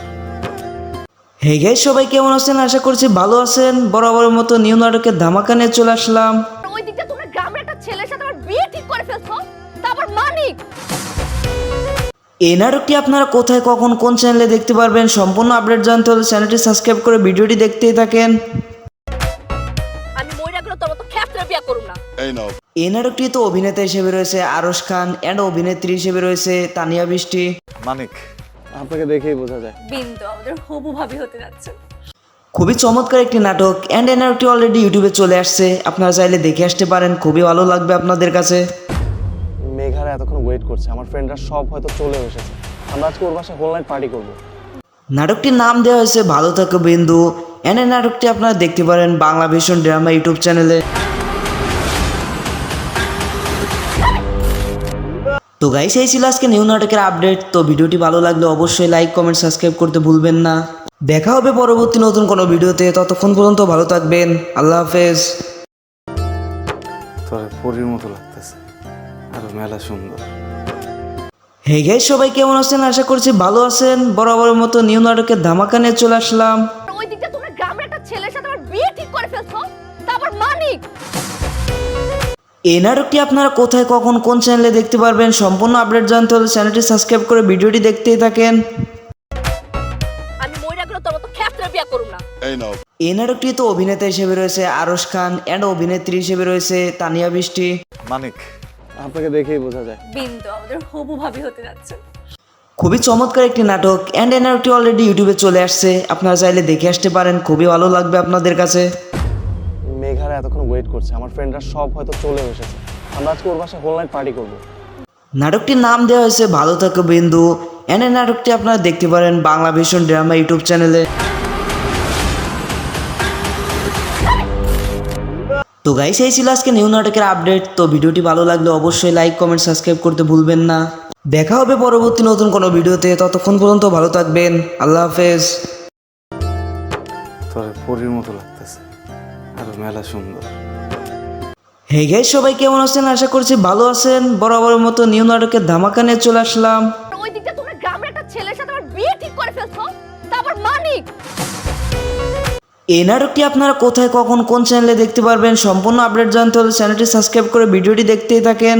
হে গাইস, সবাই কেমন আছেন? আশা করছি ভালো আছেন। বরাবরের মতো নিউ নাটকের ধামাকা নিয়ে চলে আসলাম। ওই দিকটা তোমরা গ্রামের একটা ছেলের সাথে আমার বিয়ে ঠিক করে ফেলছো, তারপর মানিক। এই নাটকটি আপনারা কোথায়, কখন, কোন চ্যানেলে দেখতে পারবেন সম্পূর্ণ আপডেট জানতে হলে চ্যানেলটি সাবস্ক্রাইব করে ভিডিওটি দেখতেই থাকেন। আমি মইরা গেলে তোর মতো খ্যাপটা বিয়ে করুম না। এই নাটকটি তো অভিনেতা হিসেবে রয়েছে আরশ খান এন্ড অভিনেত্রী হিসেবে রয়েছে তানিয়া বৃষ্টি। মানিক, আপনাকে দেখেই বোঝা যায়। বিন্দু আমাদের হবু ভাবি হতে যাচ্ছে। খুবই চমৎকার একটি নাটক এন্ড এই নাটকটি অলরেডি ইউটিউবে চলে আসছে, আপনারা চাইলে দেখে আসতে পারেন, খুবই ভালো লাগবে আপনাদের কাছে। মেঘারা এতক্ষণ ওয়েট করছে, আমার ফ্রেন্ডরা সব হয়তো চলে এসেছে। আমরা আজকে ওর বাসায় হোল নাইট পার্টি করবো। নাটকটির নাম দেওয়া হয়েছে ভালো থাকো বিন্দু এন্ড এই নাটকটি আপনারা দেখতে পারেন বাংলা ভীষণ ড্রামা ইউটিউব চ্যানেলে। তো গাইস, এই ছিল আজকে নিউ নাটকের আপডেট। তো ভিডিওটি ভালো লাগলে অবশ্যই লাইক কমেন্ট সাবস্ক্রাইব করতে ভুলবেন না। দেখা হবে পরবর্তী নতুন কোনো ভিডিওতে, ততক্ষণ পর্যন্ত ভালো থাকবেন। আল্লাহ হাফেজ। তোর পরীর মতো লাগতেছে, আর মেলা সুন্দর। হে গাইস, সবাই কেমন আছেন? আশা করছি ভালো আছেন। বরাবরের মতো নিউ নাটকের ধামাকা নিয়ে চলে আসলাম। ওই দিকটা তোমরা গ্রামের একটা ছেলের সাথে আমার বিয়ে ঠিক করে ফেলছো, তারপর মানিক। এই নাটকটি আপনারা কোথায়, কখন, কোন চ্যানেলে দেখতে পারবেন সম্পূর্ণ আপডেট জানতে হলে চ্যানেলটি সাবস্ক্রাইব করে ভিডিওটি দেখতেই থাকেন। আমি মইরা গেলে তোর মতো খ্যাপটা বিয়ে করুম না। এই নাটকটি তো অভিনেতা হিসেবে রয়েছে আরশ খান এন্ড অভিনেত্রী হিসেবে রয়েছে তানিয়া বৃষ্টি। মানিক, আপনাকে দেখেই বোঝা যায়। বিন্দু আমাদের হবু ভাবি হতে যাচ্ছে। খুবই চমৎকার একটি নাটক এন্ড এই নাটকটি অলরেডি ইউটিউবে চলে আসছে, আপনারা চাইলে দেখে আসতে পারেন, খুবই ভালো লাগবে আপনাদের কাছে। মেঘারা এতক্ষণ ওয়েট করছে, আমার ফ্রেন্ডরা সব হয়তো চলে এসেছে। আমরা আজকে ওর বাসায় হোল নাইট পার্টি করবো। নাটকটির নাম দেওয়া হয়েছে ভালো থাকো বিন্দু এন্ড এই নাটকটি আপনারা দেখতে পারেন বাংলা ভীষণ ড্রামা ইউটিউব চ্যানেলে। তো গাইস, এই ছিল আজকে নিউ নাটকের আপডেট। তো ভিডিওটি ভালো লাগলে অবশ্যই লাইক কমেন্ট সাবস্ক্রাইব করতে ভুলবেন না। দেখা হবে পরবর্তী নতুন কোনো ভিডিওতে, ততক্ষণ পর্যন্ত ভালো থাকবেন। আল্লাহ হাফেজ। তোর পরীর মতো লাগতেছে, আর মেলা সুন্দর। হে গাইস, সবাই কেমন আছেন? আশা করছি ভালো আছেন। বরাবরের মতো নিউ নাটকের ধামাকা নিয়ে চলে আসলাম। ওই দিকটা তোমরা গ্রামের একটা ছেলের সাথে আমার বিয়ে ঠিক করে ফেলছো, তারপর মানিক। এই নাটকটি আপনারা কোথায়, কখন, কোন চ্যানেলে দেখতে পারবেন সম্পূর্ণ আপডেট জানতে হলে চ্যানেলটি সাবস্ক্রাইব করে ভিডিওটি দেখতেই থাকেন।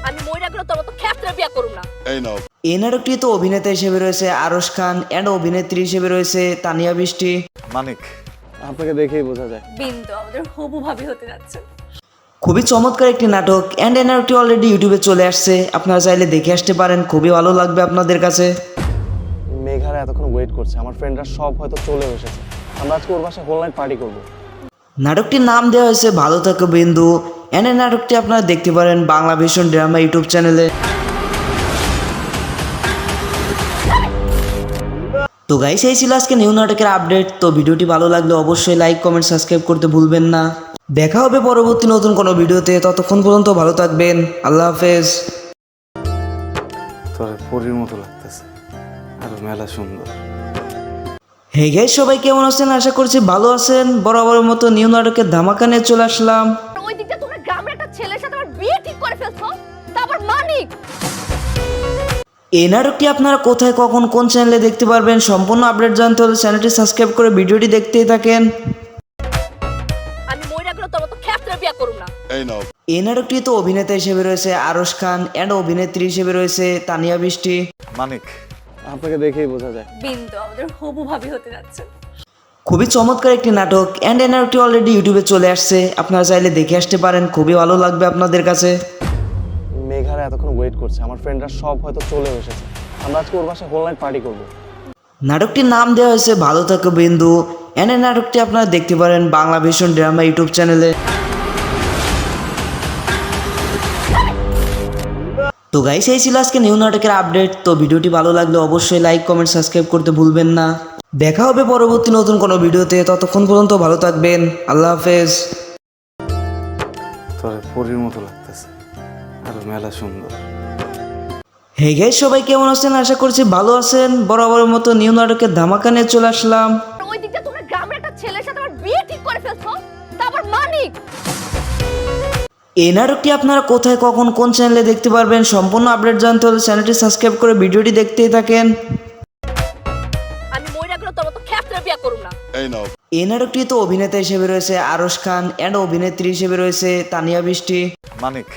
আমি মইরা গেলে তোর মতো খ্যাপটা বিয়ে করুম না। এই নাটকটি তো অভিনেতা হিসেবে রয়েছে আরশ খান এন্ড অভিনেত্রী হিসেবে রয়েছে তানিয়া বৃষ্টি। মানিক, আপনাকে দেখেই বোঝা যায়। বিন্দু আমাদের হবু ভাবি হতে যাচ্ছে। খুবই চমৎকার একটি নাটক এন্ড এই নাটকটি অলরেডি ইউটিউবে চলে আসছে, আপনারা চাইলে দেখে আসতে পারেন, খুবই ভালো লাগবে আপনাদের কাছে। মেঘারা এতক্ষণ ওয়েট করছে, আমার ফ্রেন্ডরা সব হয়তো চলে এসেছে। আমরা আজকে ওর বাসায় হোল নাইট পার্টি করবো। নাটকটির নাম দেওয়া হয়েছে ভালো থাকো বিন্দু এন্ড এই নাটকটি আপনারা দেখতে পারেন বাংলা ভীষণ ড্রামা ইউটিউব চ্যানেলে। তো গাইস, এই ছিল আজকে নিউ নাটকের আপডেট। তো ভিডিওটি ভালো লাগলে অবশ্যই লাইক কমেন্ট সাবস্ক্রাইব করতে ভুলবেন না। দেখা হবে পরবর্তী নতুন কোনো ভিডিওতে, ততক্ষণ পর্যন্ত ভালো থাকবেন। আল্লাহ হাফেজ। তোর পরীর মতো লাগতেছে, আর মেলা সুন্দর। হে গাইস, সবাই কেমন আছেন? আশা করছি ভালো আছেন। বরাবরের মতো নিউ নাটকের ধামাকা নিয়ে চলে আসলাম। ওই দিকটা তোমরা গ্রামের একটা ছেলের সাথে আমার বিয়ে ঠিক করে ফেলছো, তারপর মানিক। এই নাটকটি আপনারা কোথায়, কখন, কোন চ্যানেলে দেখতে পারবেন সম্পূর্ণ আপডেট জানতে হলে চ্যানেলটি সাবস্ক্রাইব করে ভিডিওটি দেখতেই থাকেন। আমি মইরা গেলে তোর মতো খ্যাপটা বিয়ে করুম না। এই নাটকটি তো অভিনেতা হিসেবে রয়েছে আরশ খান এন্ড অভিনেত্রী হিসেবে রয়েছে তানিয়া বৃষ্টি। মানিক, আপনাকে দেখেই বোঝা যায়। বিন্দু আমাদের হবু ভাবি হতে যাচ্ছে। খুবই চমৎকার একটি নাটক এন্ড এই নাটকটি অলরেডি ইউটিউবে চলে আসছে, আপনারা চাইলে দেখে আসতে পারেন, খুবই ভালো লাগবে আপনাদের কাছে। মেঘারা এতক্ষণ ওয়েট করছে, আমার ফ্রেন্ডরা সব হয়তো চলে এসেছে। আমরা আজকে ওর বাসায় হোল নাইট পার্টি করবো। নাটকটির নাম দেওয়া হয়েছে ভালো থাকো বিন্দু এন্ড এই নাটকটি আপনারা দেখতে পারেন বাংলা ভীষণ ড্রামা ইউটিউব চ্যানেলে। তো গাইস, এই ছিল আজকে নিউ নাটকের আপডেট। তো ভিডিওটি ভালো লাগলে অবশ্যই লাইক কমেন্ট সাবস্ক্রাইব করতে ভুলবেন না। দেখা হবে পরবর্তী নতুন কোনো ভিডিওতে, ততক্ষণ পর্যন্ত ভালো থাকবেন। আল্লাহ হাফেজ। তোর পরীর মতো লাগতেছে, আর মেলা সুন্দর। হে গাইস, সবাই কেমন আছেন? আশা করছি ভালো আছেন। বরাবরের মতো নিউ নাটকের ধামাকা নিয়ে চলে আসলাম। ওই দিকটা তোমরা গ্রামের একটা ছেলের সাথে আমার বিয়ে ঠিক করে ফেলছো, তারপর মানিক। এই নাটকটি আপনারা কোথায় কখন কোন চ্যানেলে দেখতে পারবেন সম্পূর্ণ আপডেট জানতে হলে চ্যানেলটি সাবস্ক্রাইব করে ভিডিওটি দেখতেই থাকেন। আমি মইরা গেলে তোমার তো ক্ষেত্রে বিয়া করুম না। এই নাটকটি তো অভিনেতা হিসেবে রয়েছে আরশ খান এন্ড অভিনেত্রী হিসেবে রয়েছে তানিয়া বৃষ্টি। মানিক,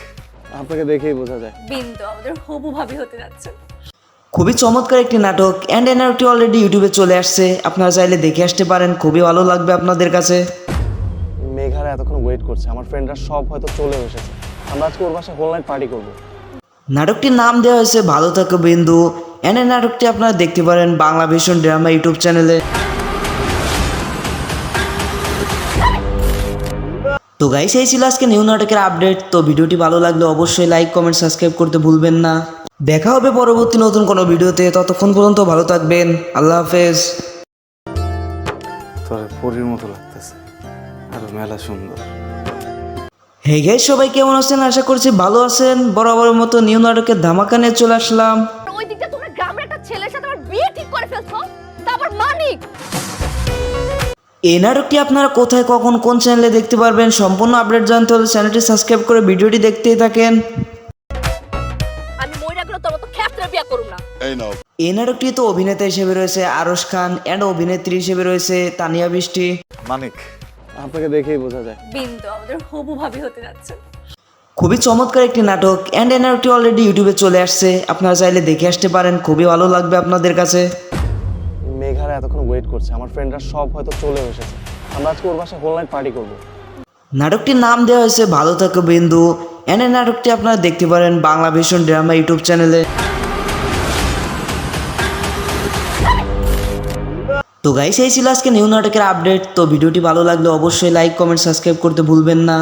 আপনাকে দেখেই বোঝা যায়। বিন্দু আমাদের হবু ভাবি হতে যাচ্ছে। খুবই চমৎকার একটি নাটক এন্ড এই নাটকটি অলরেডি ইউটিউবে চলে আসছে, আপনারা চাইলে দেখে আসতে পারেন, খুবই ভালো লাগবে আপনাদের কাছে। মেঘারা এতক্ষণ ওয়েট করছে, আমার ফ্রেন্ডরা সব হয়তো চলে এসেছে। আমরা আজকে ওর বাসায় হোল নাইট পার্টি করবো। নাটকটির নাম দেওয়া হয়েছে ভালো থাকো বিন্দু এন্ড এই নাটকটি আপনারা দেখতে পারেন বাংলা ভিশন ড্রামা ইউটিউব চ্যানেলে। তো গাইস, এই ছিল আজকে নিউ নাটকের আপডেট। তো ভিডিওটি ভালো লাগলে অবশ্যই লাইক কমেন্ট সাবস্ক্রাইব করতে ভুলবেন না। দেখা হবে পরবর্তী নতুন কোনো ভিডিওতে, ততক্ষণ পর্যন্ত ভালো থাকবেন, আল্লাহ হাফেজ। তোর পরীর মতো লাগতেছে, আর মেলা সুন্দর। হে গাইস, সবাই কেমন আছেন? আশা করছি ভালো আছেন। বরাবরের মতো নিউ নাটকের ধামাকা নিয়ে চলে আসলাম। ওই দিকটা তোমরা গ্রামের একটা ছেলের সাথে আমার বিয়ে ঠিক করে ফেলছো, তারপর মানিক। এই নাটকটি আপনারা কোথায় কখন কোন চ্যানেলে দেখতে পারবেন সম্পূর্ণ আপডেট জানতে হলে চ্যানেলটি সাবস্ক্রাইব করে ভিডিওটি দেখতেই থাকেন। আমি মইরা গেলে তোমার তো ক্ষেত্রে বিয়া করুম না। এই নাটকটি তো অভিনেতা হিসেবে রয়েছে আরশ খান এন্ড অভিনেত্রী হিসেবে রয়েছে তানিয়া বৃষ্টি। মানিক, আপনাকে দেখেই বোঝা যায়। বিন্দু আমাদের হবু ভাবি হতে যাচ্ছে। খুবই চমৎকার একটি নাটক এন্ড এই নাটকটি অলরেডি ইউটিউবে চলে আসছে, আপনারা চাইলে দেখে আসতে পারেন, খুবই ভালো লাগবে আপনাদের কাছে। মেঘারা এতক্ষণ ওয়েট করছে, আমার ফ্রেন্ডরা সব হয়তো চলে এসেছে। আমরা আজকে ওর বাসায় হোল নাইট পার্টি করবো। নাটকটির নাম দেওয়া হয়েছে ভালো থাকো বিন্দু এন্ড এই নাটকটি আপনারা দেখতে পারেন বাংলা ভিশন ড্রামা ইউটিউব চ্যানেলে। তো গাইস, এই ছিল আজকে নিউ নাটকের আপডেট। তো ভিডিওটি ভালো লাগলে অবশ্যই লাইক কমেন্ট সাবস্ক্রাইব করতে ভুলবেন না।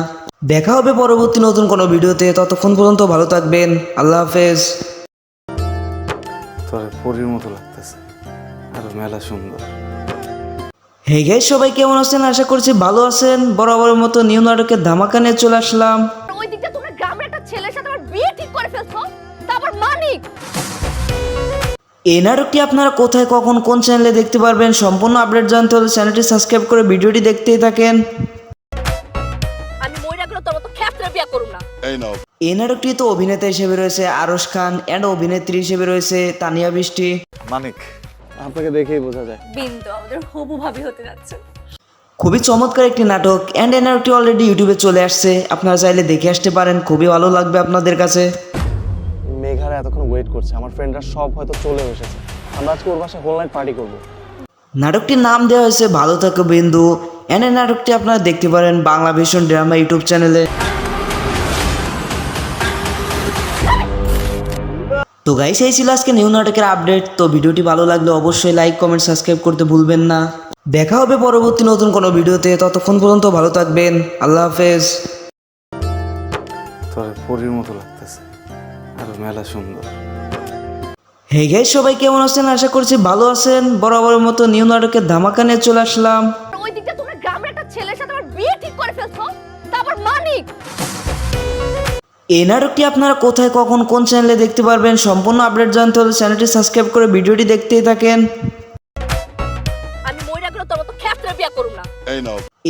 দেখা হবে পরবর্তী নতুন কোনো ভিডিওতে, ততক্ষণ পর্যন্ত ভালো থাকবেন, আল্লাহ হাফেজ। তোর পরীর মতো লাগতেছে, আর মেলা সুন্দর। হে গাইস, সবাই কেমন আছেন? আশা করছি ভালো আছেন। বরাবরের মতো নিউ নাটকের ধামাকা নিয়ে চলে আসলাম। ওই দিকটা তোমরা গ্রামের একটা ছেলের সাথে আমার বিয়ে ঠিক করে ফেলছো, তারপর মানিক। এই নাটকটি আপনারা কোথায় কখন কোন চ্যানেলে দেখতে পারবেন সম্পূর্ণ আপডেট জানতে হলে চ্যানেলটি সাবস্ক্রাইব করে ভিডিওটি দেখতেই থাকেন। আমি মইরা গেলে তোমার তো ক্ষেত্রে বিয়া করুম না। এই নাটকটি তো অভিনেতা হিসেবে রয়েছে আরশ খান এন্ড অভিনেত্রী হিসেবে রয়েছে তানিয়া বৃষ্টি। মানিক, আপনাকে দেখেই বোঝা যায়। বিন্দু আমাদের হবু ভাবি হতে যাচ্ছে। খুবই চমৎকার একটি নাটক এন্ড এই নাটকটি অলরেডি ইউটিউবে চলে আসছে, আপনারা চাইলে দেখে আসতে পারেন, খুবই ভালো লাগবে আপনাদের কাছে। মেঘারা এতক্ষণ ওয়েট করছে, আমার ফ্রেন্ডরা সব হয়তো চলে এসেছে। আমরা আজকে ওর বাসায় হোল নাইট পার্টি করবো। নাটকটির নাম দেওয়া হয়েছে ভালো থাকো বিন্দু এন্ড এই নাটকটি আপনারা দেখতে পারেন বাংলা ভিশন ড্রামা ইউটিউব চ্যানেলে। তো গাইস, এই ছিল আজকে নিউ নাটকের আপডেট। তো ভিডিওটি ভালো লাগলে অবশ্যই লাইক কমেন্ট সাবস্ক্রাইব করতে ভুলবেন না। দেখা হবে পরবর্তী নতুন কোনো ভিডিওতে, ততক্ষণ পর্যন্ত ভালো থাকবেন, আল্লাহ হাফেজ। তোর পরীর মতো লাগতেছে, আর মেলা সুন্দর। হে গাইস, সবাই কেমন আছেন? আশা করছি ভালো আছেন। বরাবরের মতো নিউ নাটকের ধামাকা নিয়ে চলে আসলাম। ওই দিকটা তোমরা গ্রামের একটা ছেলের সাথে আমার বিয়ে ঠিক করে ফেলছো, তারপর মানিক। এই নাটকটি আপনারা কোথায় কখন কোন চ্যানেলে দেখতে পারবেন সম্পূর্ণ আপডেট জানতে হলে চ্যানেলটি সাবস্ক্রাইব করে ভিডিওটি দেখতেই থাকেন। আমি মইরা গেলে তোমার তো ক্ষেত্রে বিয়া করুম না।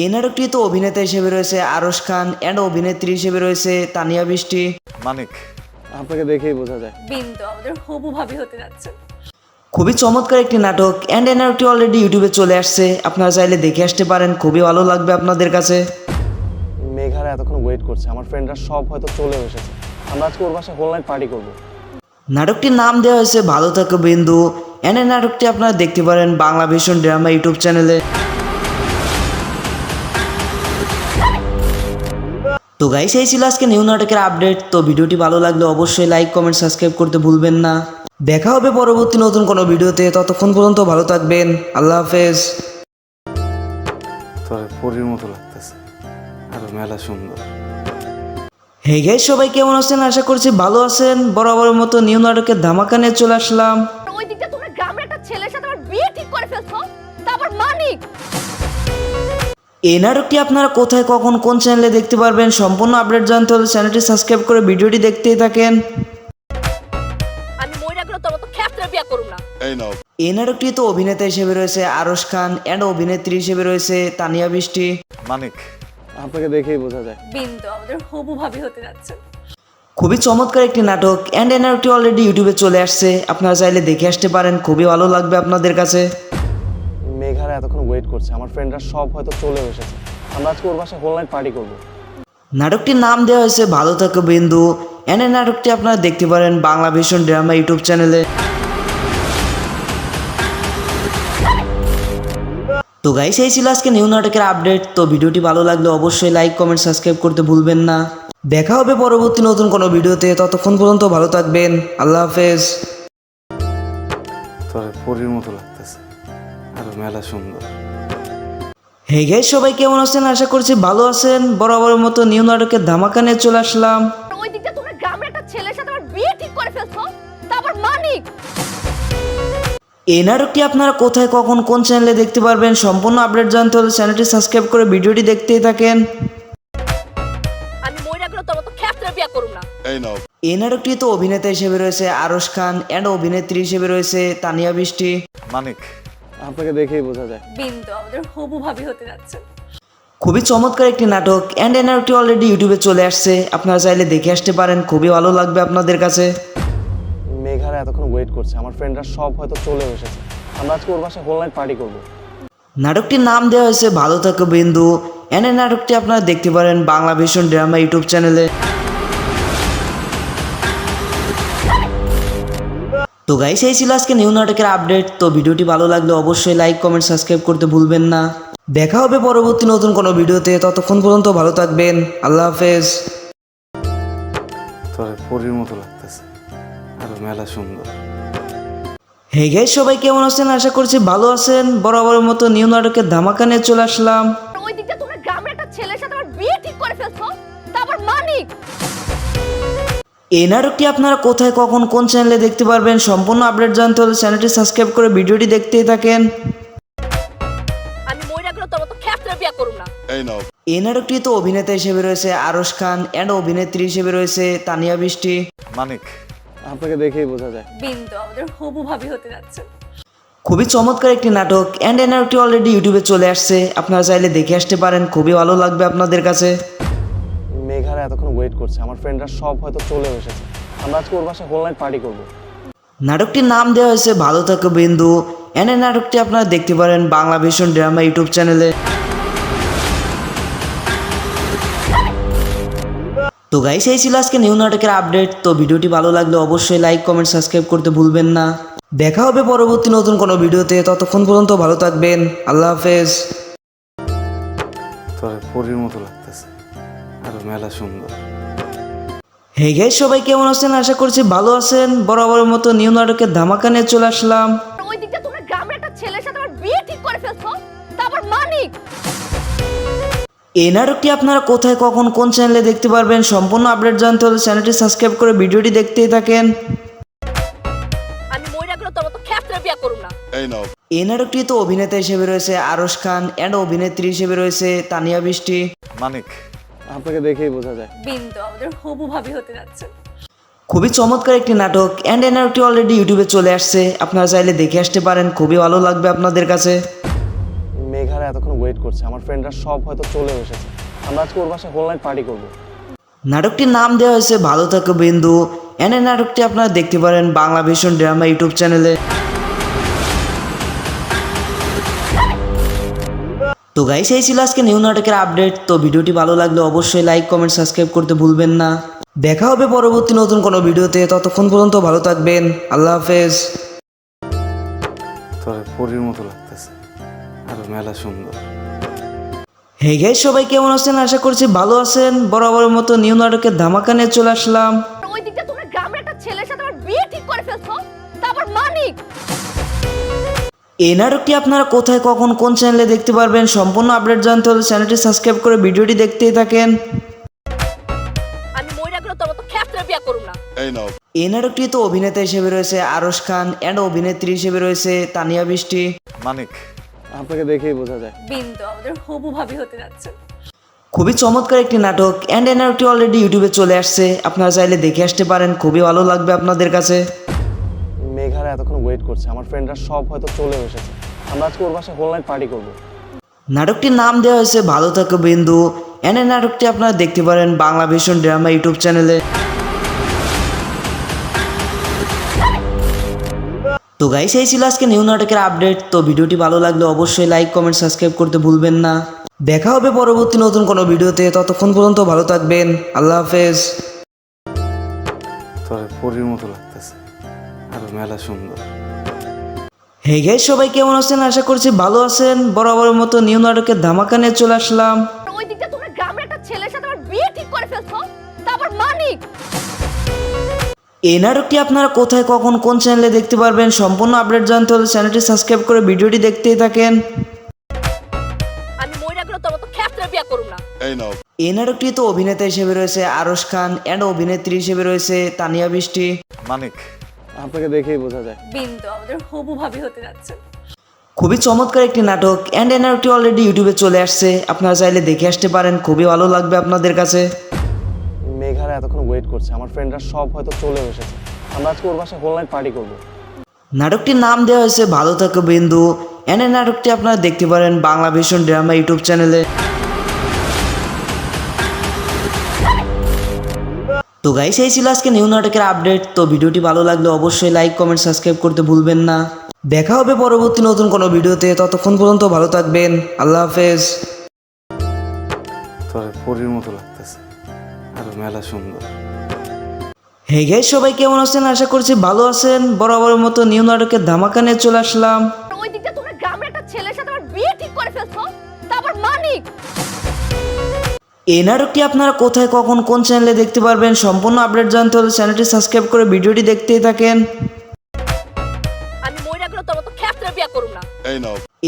এই নাটকটি তো অভিনেতা হিসেবে রয়েছে আরশ খান এন্ড অভিনেত্রী হিসেবে রয়েছে তানিয়া বৃষ্টি। মানিক, আপনাকে দেখেই বোঝা যায়। বিন্দু আমাদের হবু ভাবি হতে যাচ্ছে। খুবই চমৎকার একটি নাটক এন্ড এই নাটকটি অলরেডি ইউটিউবে চলে আসছে, আপনারা চাইলে দেখে আসতে পারেন, খুবই ভালো লাগবে আপনাদের কাছে। মেঘারা এতক্ষণ ওয়েট করছে, আমার ফ্রেন্ডরা সব হয়তো চলে এসেছে। আমরা আজকে ওর বাসায় হোল নাইট পার্টি করবো। নাটকটির নাম দেওয়া হয়েছে ভালো থাকো বিন্দু এন্ড এই নাটকটি আপনারা দেখতে পারেন বাংলা ভিশন ড্রামা ইউটিউব চ্যানেলে। তো গাইস, এই ছিল আজকে নিউ নাটকের আপডেট। তো ভিডিওটি ভালো লাগলে অবশ্যই লাইক কমেন্ট সাবস্ক্রাইব করতে ভুলবেন না। দেখা হবে পরবর্তী নতুন কোনো ভিডিওতে, ততক্ষণ পর্যন্ত ভালো থাকবেন, আল্লাহ হাফেজ। তোর পরীর মতো লাগতেছে, আর মেলা সুন্দর। হে গাইস, সবাই কেমন আছেন? আশা করছি ভালো আছেন। বরাবরের মতো নিউ নাটকের ধামাকা নিয়ে চলে আসলাম। ওই দিকটা তোমরা গ্রামের একটা ছেলের সাথে আমার বিয়ে ঠিক করে ফেলছো, তারপর মানিক। এই নাটকটি আপনারা কোথায় কখন কোন চ্যানেলে দেখতে পারবেন সম্পূর্ণ আপডেট জানতে হলে চ্যানেলটি সাবস্ক্রাইব করে ভিডিওটি দেখতেই থাকেন। আমি মইরা গেলে তোমার তো ক্ষেত্রে বিয়া করুম না। এই নাটকটি তো অভিনেতা হিসেবে রয়েছে আরশ খান এন্ড অভিনেত্রী হিসেবে রয়েছে তানিয়া বৃষ্টি। মানিক, আপনাকে দেখেই বোঝা যায়। বিন্দু আমাদের হবু ভাবি হতে যাচ্ছে। খুবই চমৎকার একটি নাটক অ্যান্ড এনআরটি অলরেডি ইউটিউবে চলে আসছে, আপনারা চাইলে দেখে আসতে পারেন, খুবই ভালো লাগবে আপনাদের কাছে। মেঘারা এতক্ষণ ওয়েট করছে, আমার ফ্রেন্ডরা সব হয়তো চলে এসেছে। আমরা আজকে ওর বাসায় হোল নাইট পার্টি করবো। নাটকটির নাম দেওয়া হয়েছে ভালো থাকো বিন্দু অ্যান্ড এই নাটকটি আপনারা দেখতে পারেন বাংলা ভিশন ড্রামা ইউটিউব চ্যানেলে। তো গাইস, এই ছিল আজকে নিউ নাটকের আপডেট। তো ভিডিওটি ভালো লাগলে অবশ্যই লাইক কমেন্ট সাবস্ক্রাইব করতে ভুলবেন না। দেখা হবে পরবর্তী নতুন কোনো ভিডিওতে, ততক্ষণ পর্যন্ত ভালো থাকবেন, আল্লাহ হাফেজ। তোরে পরীর মতো লাগতেছে, আরো মেলা সুন্দর। হে গাইস, সবাই কেমন আছেন? আশা করছি ভালো আছেন। বরাবরের মতো নিউ নাটকের ধামাকা নিয়ে চলে আসলাম। ওই দিকটা তোমরা গ্রামের একটা ছেলের সাথে আমার বিয়ে ঠিক করে ফেলছো, তারপর মানিক। এই নাটকটি আপনারা কোথায় কখন কোন চ্যানেলে দেখতে পারবেন, সম্পূর্ণ আপডেট জানতে হলে চ্যানেলটি সাবস্ক্রাইব করে ভিডিওটি দেখতেই থাকেন। আমি মইরা গেলে তোমার তো ক্ষেত্রে বিয়ে করুম না। এই নাটকটি তো অভিনেতা হিসেবে রয়েছে আরশ খান অ্যান্ড অভিনেত্রী হিসেবে রয়েছে তানিয়া বৃষ্টি। মানিক, আপনাকে দেখেই বোঝা যায়। বিন্দু আমাদের হবু ভাবি হতে যাচ্ছে। খুবই চমৎকার একটি নাটক অ্যান্ড এই নাটকটি অলরেডি ইউটিউবে চলে আসছে, আপনারা চাইলে দেখে আসতে পারেন, খুবই ভালো লাগবে আপনাদের কাছে। মেঘারা এতক্ষণ ওয়েট করছে, আমার ফ্রেন্ডরা সব হয়তো চলে এসেছে। আমরা আজকে ওর বাসায় হোল নাইট পার্টি করবো। নাটকটির নাম দেওয়া হয়েছে ভালো থাকো বিন্দু অ্যান্ড এই নাটকটি আপনারা দেখতে পারেন বাংলা ভিশন ড্রামা ইউটিউব চ্যানেলে। তো গাইস, এই ছিল আজকে নিউ নাটকের আপডেট। তো ভিডিওটি ভালো লাগলে অবশ্যই লাইক কমেন্ট সাবস্ক্রাইব করতে ভুলবেন না। দেখা হবে পরবর্তী নতুন কোনো ভিডিওতে, ততক্ষণ পর্যন্ত ভালো থাকবেন, আল্লাহ হাফেজ। তোরে পরীর মতো লাগতেছে, আরো মেলা সুন্দর। হে গাইস, সবাই কেমন আছেন? আশা করছি ভালো আছেন। বরাবরের মতো নিউ নাটকের ধামাকা নিয়ে চলে আসলাম। ওই দিকটা তোমরা গ্রামের একটা ছেলের সাথে আমার বিয়ে ঠিক করে ফেলছো, তারপর মানিক। এই নাটকটি আপনারা কোথায় কখন কোন চ্যানেলে দেখতে পারবেন, সম্পূর্ণ আপডেট জানতে হলে চ্যানেলটি সাবস্ক্রাইব করে ভিডিওটি দেখতেই থাকেন। আমি মইরা গেলে তোমার তো ক্ষেত্রে বিয়ে করুম না। এই নাটকটি তো অভিনেতা হিসেবে রয়েছে আরশ খান অ্যান্ড অভিনেত্রী হিসেবে রয়েছে তানিয়া বৃষ্টি। মানিক, আপনাকে দেখেই বোঝা যায়। বিন্দু আমাদের হবু ভাবি হতে যাচ্ছে। খুবই চমৎকার একটি নাটক অ্যান্ড এই নাটকটি অলরেডি ইউটিউবে চলে আসছে, আপনারা চাইলে দেখে আসতে পারেন, খুবই ভালো লাগবে আপনাদের কাছে। মেঘারা এতক্ষণ ওয়েট করছে, আমার ফ্রেন্ডরা সব হয়তো চলে এসেছে। আমরা আজকে ওর বাসায় হোল নাইট পার্টি করবো। নাটকটির নাম দেওয়া হয়েছে ভালো থাকো বিন্দু অ্যান্ড এই নাটকটি আপনারা দেখতে পারেন বাংলা ভিশন ড্রামা ইউটিউব চ্যানেলে। তো গাইস, এই ছিল আজকে নিউ নাটকের আপডেট। তো ভিডিওটি ভালো লাগলে অবশ্যই লাইক কমেন্ট সাবস্ক্রাইব করতে ভুলবেন না। দেখা হবে পরবর্তী নতুন কোনো ভিডিওতে, ততক্ষণ পর্যন্ত ভালো থাকবেন, আল্লাহ হাফেজ। তোরে পরীর মতো লাগতেছে, আরো মেলা সুন্দর। হে গাইস, সবাই কেমন আছেন? আশা করছি ভালো আছেন। বরাবরের মতো নিউ নাটকের ধামাকা নিয়ে চলে আসলাম। ওই দিকটা তোমরা গ্রামের একটা ছেলের সাথে আমার বিয়ে ঠিক করে ফেলছো, তারপর মানিক। এই নাটকটি আপনারা কোথায় কখন কোন চ্যানেলে দেখতে পারবেন, সম্পূর্ণ আপডেট জানতে হলে চ্যানেলটি সাবস্ক্রাইব করে ভিডিওটি দেখতেই থাকেন। আমি মইরা গেলে তোমার তো ক্ষেত্রে বিয়ে করুম না। এই নাটকটি তো অভিনেতা হিসেবে রয়েছে আরশ খান অ্যান্ড অভিনেত্রী হিসেবে রয়েছে তানিয়া বৃষ্টি। মানিক, আপনাকে দেখেই বোঝা যায়। বিন্দু আমাদের হবু ভাবি হতে যাচ্ছে। খুবই চমৎকার একটি নাটক অ্যান্ড এই নাটকটি অলরেডি ইউটিউবে চলে আসছে, আপনারা চাইলে দেখে আসতে পারেন, খুবই ভালো লাগবে আপনাদের কাছে। মেঘারা এতক্ষণ ওয়েট করছে, আমার ফ্রেন্ডরা সব হয়তো চলে এসেছে। আমরা আজকে ওর বাসায় হোল নাইট পার্টি করবো। নাটকটির নাম দেওয়া হয়েছে ভালো থাকো বিন্দু অ্যান্ড এই নাটকটি আপনারা দেখতে পারেন বাংলা ভিশন ড্রামা ইউটিউব চ্যানেলে। তো গাইস, এই ছিল আজকে নিউ নাটকের আপডেট। তো ভিডিওটি ভালো লাগলে অবশ্যই লাইক কমেন্ট সাবস্ক্রাইব করতে ভুলবেন না। দেখা হবে পরবর্তী নতুন কোনো ভিডিওতে, ততক্ষণ পর্যন্ত ভালো থাকবেন, আল্লাহ হাফেজ। তোরে পরীর মতো লাগতেছে, আরো মেলা সুন্দর। হে গাইস, সবাই কেমন আছেন? আশা করছি ভালো আছেন। বরাবরের মতো নিউ নাটকের ধামাকা নিয়ে চলে আসলাম। ওই দিকটা তোমরা গ্রামের একটা ছেলের সাথে আমার বিয়ে ঠিক করে ফেলছো, তারপর মানিক। এই নাটকটি আপনারা কোথায় কখন কোন চ্যানেলে দেখতে পারবেন, সম্পূর্ণ আপডেট জানতে হলে চ্যানেলটি সাবস্ক্রাইব করে ভিডিওটি দেখতেই থাকেন। আমি মইরা গেলে তোমার তো ক্ষেত্রে বিয়ে করুম না। এই নাটকটি তো অভিনেতা হিসেবে রয়েছে আরশ খান অ্যান্ড অভিনেত্রী হিসেবে রয়েছে তানিয়া বৃষ্টি। মানিক, আপনাকে দেখেই বোঝা যায়। বিন্দু আমাদের হবু ভাবি হতে যাচ্ছে। খুবই চমৎকার একটি নাটক অ্যান্ড এই নাটকটি অলরেডি ইউটিউবে চলে আসছে, আপনারা চাইলে দেখে আসতে পারেন, খুবই ভালো লাগবে আপনাদের কাছে। মেঘারা এতক্ষণ ওয়েট করছে, আমার ফ্রেন্ডরা সব হয়তো চলে এসেছে। আমরা আজকে ওর বাসায় হোল নাইট পার্টি করবো। নাটকটির নাম দেওয়া হয়েছে ভালো থাকো বিন্দু এই নাটকটি আপনারা দেখতে পারেন বাংলা ভীষণ ড্রামা ইউটিউব চ্যানেলে। তো গাইস, এই ছিল আজকে নিউ নাটকের আপডেট। তো ভিডিওটি ভালো লাগলে অবশ্যই লাইক কমেন্ট সাবস্ক্রাইব করতে ভুলবেন না। দেখা হবে পরবর্তী নতুন কোনো ভিডিওতে, ততক্ষণ পর্যন্ত ভালো থাকবেন। আল্লাহ হাফেজ। তোর পরীর মতো লাগতেছে, আর মেলা সুন্দর। হে গাইস, সবাই কেমন আছেন? আশা করছি ভালো আছেন। বরাবরের মতো নিউ নাটকের ধামাকা নিয়ে চলে আসলাম। ওই দিকটা তোমরা গ্রামের একটা ছেলের সাথে আমার বিয়ে ঠিক করে ফেলছো, তা আবার মানিক। এই নাটকটি আপনারা কোথায়, কখন, কোন চ্যানেলে দেখতে পারবেন সম্পূর্ণ আপডেট জানতে হলে চ্যানেলটি সাবস্ক্রাইব করে ভিডিওটি দেখতেই থাকেন। আমি মইরা গেলে তোর মতো ক্ষেত্রে বিয়ে করুম না। এই নাটকটি তো অভিনেতা হিসেবে রয়েছে আরশ খান এন্ড অভিনেত্রী হিসেবে রয়েছে তানিয়া বৃষ্টি। মানিক, আপনাকে দেখেই বোঝা যায়। বিন্দু আমাদের হবু ভাবি হতে যাচ্ছে। খুবই চমৎকার একটি নাটক এন্ড এই নাটকটি অলরেডি ইউটিউবে চলে আসছে, আপনারা চাইলে দেখে আসতে পারেন, খুবই ভালো লাগবে আপনাদের কাছে। মেঘারা এতক্ষণ ওয়েট করছে, আমার ফ্রেন্ডরা সব হয়তো চলে এসেছে। আমরা আজকে ওর বাসায় হোল নাইট পার্টি করবো। নাটকটির নাম দেওয়া হয়েছে ভালো থাকো বিন্দু এন্ড এই নাটকটি আপনারা দেখতে পারেন বাংলা ভীষণ ড্রামা ইউটিউব চ্যানেলে। তো গাইস, এই ছিল আজকে নিউ নাটকের আপডেট। তো ভিডিওটি ভালো লাগলে অবশ্যই লাইক কমেন্ট সাবস্ক্রাইব করতে ভুলবেন না। দেখা হবে পরবর্তী নতুন কোনো ভিডিওতে, ততক্ষণ পর্যন্ত ভালো থাকবেন। আল্লাহ হাফেজ। তোর পরীর মতো লাগতেছে, আর মেলা সুন্দর। হে গাইস, সবাই কেমন আছেন? আশা করছি ভালো আছেন। বরাবরের মতো নিউ নাটকের ধামাকা নিয়ে চলে আসলাম। ওই দিকটা তোমরা গ্রামের একটা ছেলের সাথে আমার বিয়ে ঠিক করে ফেলছো, তা আবার মানিক। এই নাটকটি আপনারা কোথায়, কখন, কোন চ্যানেলে দেখতে পারবেন সম্পূর্ণ আপডেট জানতে হলে চ্যানেলটি সাবস্ক্রাইব করে ভিডিওটি দেখতেই থাকেন। আমি মইরা গেলে তোর মতো ক্ষেত্রে বিয়ে করুম না।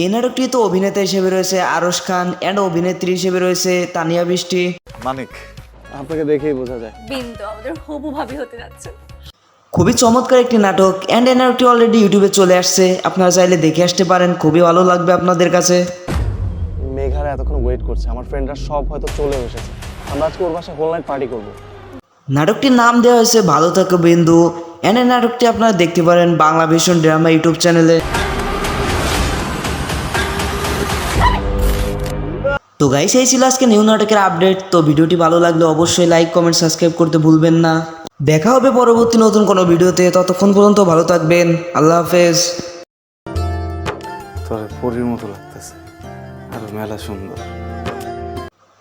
এই নাটকটি তো অভিনেতা হিসেবে রয়েছে আরশ খান এন্ড অভিনেত্রী হিসেবে রয়েছে তানিয়া বৃষ্টি। মানিক, আপনাকে দেখেই বোঝা যায়। বিন্দু আমাদের হবু ভাবি হতে যাচ্ছে। খুবই চমৎকার একটি নাটক এন্ড এই নাটকটি অলরেডি ইউটিউবে চলে আসছে, আপনারা চাইলে দেখে আসতে পারেন, খুবই ভালো লাগবে আপনাদের কাছে। মেঘারা এতক্ষণ ওয়েট করছে, আমার ফ্রেন্ডরা সব হয়তো চলে এসেছে। আমরা আজকে ওর বাসায় হোল নাইট পার্টি করবো। নাটকটির নাম দেওয়া হয়েছে ভালো থাকো বিন্দু এন্ড এই নাটকটি আপনারা দেখতে পারেন বাংলা ভীষণ ড্রামা ইউটিউব চ্যানেলে। তো গাইস, এই ছিল আজকে নিউ নাটকের আপডেট। তো ভিডিওটি ভালো লাগলে অবশ্যই লাইক কমেন্ট সাবস্ক্রাইব করতে ভুলবেন না। দেখা হবে পরবর্তী নতুন কোনো ভিডিওতে, ততক্ষণ পর্যন্ত ভালো থাকবেন। আল্লাহ হাফেজ। তোর পরীর মতো লাগতেছে, আর মেলা সুন্দর।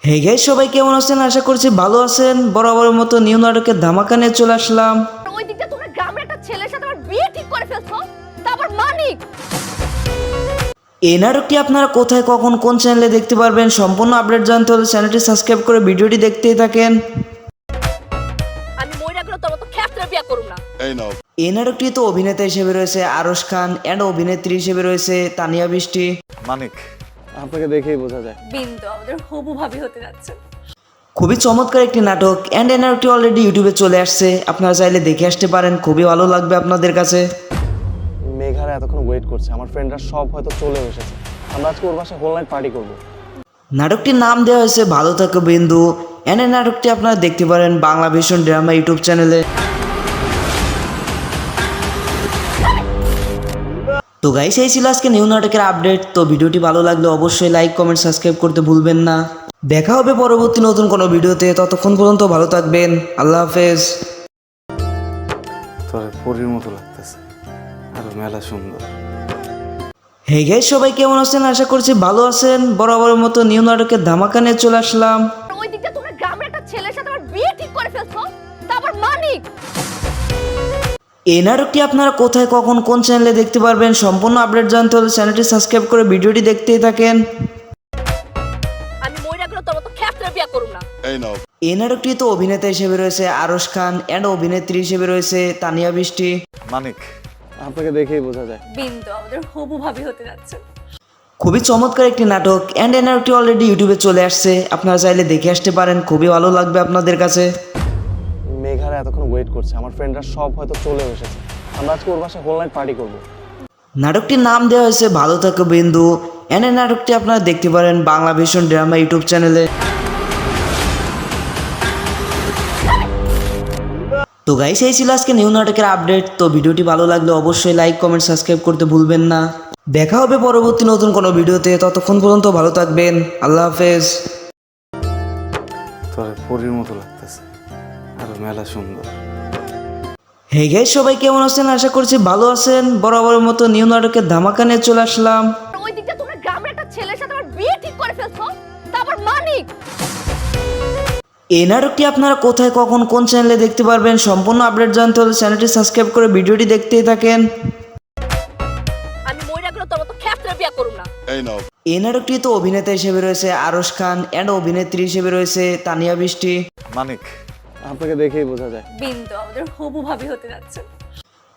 হে গাইস, সবাই কেমন আছেন? আশা করছি ভালো আছেন। বরাবরের মতো নিউ নাটকের ধামাকা নিয়ে চলে আসলাম। ওই দিকটা তোমরা গ্রামের একটা ছেলের সাথে আমার বিয়ে ঠিক করে ফেলছো, তা আবার মানিক। এই নাটকটি আপনারা কোথায়, কখন, কোন চ্যানেলে দেখতে পারবেন সম্পূর্ণ আপডেট জানতে হলে চ্যানেলটি সাবস্ক্রাইব করে ভিডিওটি দেখতেই থাকেন। আমি মইরা গেলে তোর মতো ক্ষেত্রে বিয়ে করুম না। এই নাটকটি তো অভিনেতা হিসেবে রয়েছে আরশ খান এন্ড অভিনেত্রী হিসেবে রয়েছে তানিয়া বৃষ্টি। মানিক, আপনাকে দেখেই বোঝা যায়। বিন্দু আমাদের হবু ভাবি হতে যাচ্ছে। খুবই চমৎকার একটি নাটক এন্ড এই নাটকটি অলরেডি ইউটিউবে চলে আসছে, আপনারা চাইলে দেখে আসতে পারেন, খুবই ভালো লাগবে আপনাদের কাছে। মেঘারা এতক্ষণ ওয়েট করছে, আমার ফ্রেন্ডরা সব হয়তো চলে এসেছে। আমরা আজকে ওর বাসায় হোল নাইট পার্টি করবো। নাটকটির নাম দেওয়া হয়েছে ভালো থাকো বিন্দু এন্ড এই নাটকটি আপনারা দেখতে পারেন বাংলা ভীষণ ড্রামা ইউটিউব চ্যানেলে। তো গাইস, এই ছিল আজকে নিউ নাটকের আপডেট। তো ভিডিওটি ভালো লাগলে অবশ্যই লাইক কমেন্ট সাবস্ক্রাইব করতে ভুলবেন না। দেখা হবে পরবর্তী নতুন কোনো ভিডিওতে, ততক্ষণ পর্যন্ত ভালো থাকবেন। আল্লাহ হাফেজ। তোর পরীর মতো লাগতেছে, আর মেলা সুন্দর। হে গাইস, সবাই কেমন আছেন? আশা করছি ভালো আছেন। বরাবরের মতো নিউ নাটকের ধামাকা নিয়ে চলে আসলাম। ওই দিকটা তোমরা গ্রামের একটা ছেলের সাথে আমার বিয়ে ঠিক করে ফেলছো, তা আবার মানিক। এই নাটকটি আপনারা কোথায়, কখন, কোন চ্যানেলে দেখতে পারবেন সম্পূর্ণ আপডেট জানতে হলে চ্যানেলটি সাবস্ক্রাইব করে ভিডিওটি দেখতেই থাকেন। আমি মইরা গেলে তোর মতো ক্ষেত্রে বিয়ে করুম না। এই নাটকটি তো অভিনেতা হিসেবে রয়েছে আরশ খান এন্ড অভিনেত্রী হিসেবে রয়েছে তানিয়া বৃষ্টি। মানিক, আপনাকে দেখেই বোঝা যায়। বিন্দু আমাদের হবু ভাবি হতে যাচ্ছে। খুবই চমৎকার একটি নাটক এন্ড এই নাটকটি অলরেডি ইউটিউবে চলে আসছে, আপনারা চাইলে দেখে আসতে পারেন, খুবই ভালো লাগবে আপনাদের কাছে। মেঘারা এতক্ষণ ওয়েট করছে, আমার ফ্রেন্ডরা সব হয়তো চলে এসেছে। আমরা আজকে ওর বাসায় হোল নাইট পার্টি করবো। নাটকটির নাম দেওয়া হয়েছে ভালো থাকো বিন্দু এন্ড এই নাটকটি আপনারা দেখতে পারেন বাংলা ভীষণ ড্রামা ইউটিউব চ্যানেলে। তো গাইস, এই ছিল আজকে নিউ নাটকের আপডেট। তো ভিডিওটি ভালো লাগলে অবশ্যই লাইক কমেন্ট সাবস্ক্রাইব করতে ভুলবেন না। দেখা হবে পরবর্তী নতুন কোনো ভিডিওতে, ততক্ষণ পর্যন্ত ভালো থাকবেন। আল্লাহ হাফেজ। তোরে পরীর মতো লাগতেছে, আরো মেলা সুন্দর। হে গাইস, সবাই কেমন আছেন? আশা করছি ভালো আছেন। বরাবরের মতো নিউ নাটকের ধামাকা নিয়ে চলে আসলাম। ওই দিকটা তোমরা গ্রামের একটা ছেলের সাথে আমার বিয়ে ঠিক করে ফেলছো, তারপর মানিক। এই নাটকটি আপনারা কোথায়, কখন, কোন চ্যানেলে দেখতে পারবেন সম্পূর্ণ আপডেট জানতে হলে চ্যানেলটি সাবস্ক্রাইব করে ভিডিওটি দেখতেই থাকেন। আমি মইরা গেলে তোর মতো ক্ষেত্রে বিয়ে করুম না। এই নাটকটি তো অভিনেতা হিসেবে রয়েছে আরশ খান এন্ড অভিনেত্রী হিসেবে রয়েছে তানিয়া বৃষ্টি। মানিক, আপনাকে দেখেই বোঝা যায়। বিন্দু আমাদের হবু ভাবি হতে যাচ্ছে।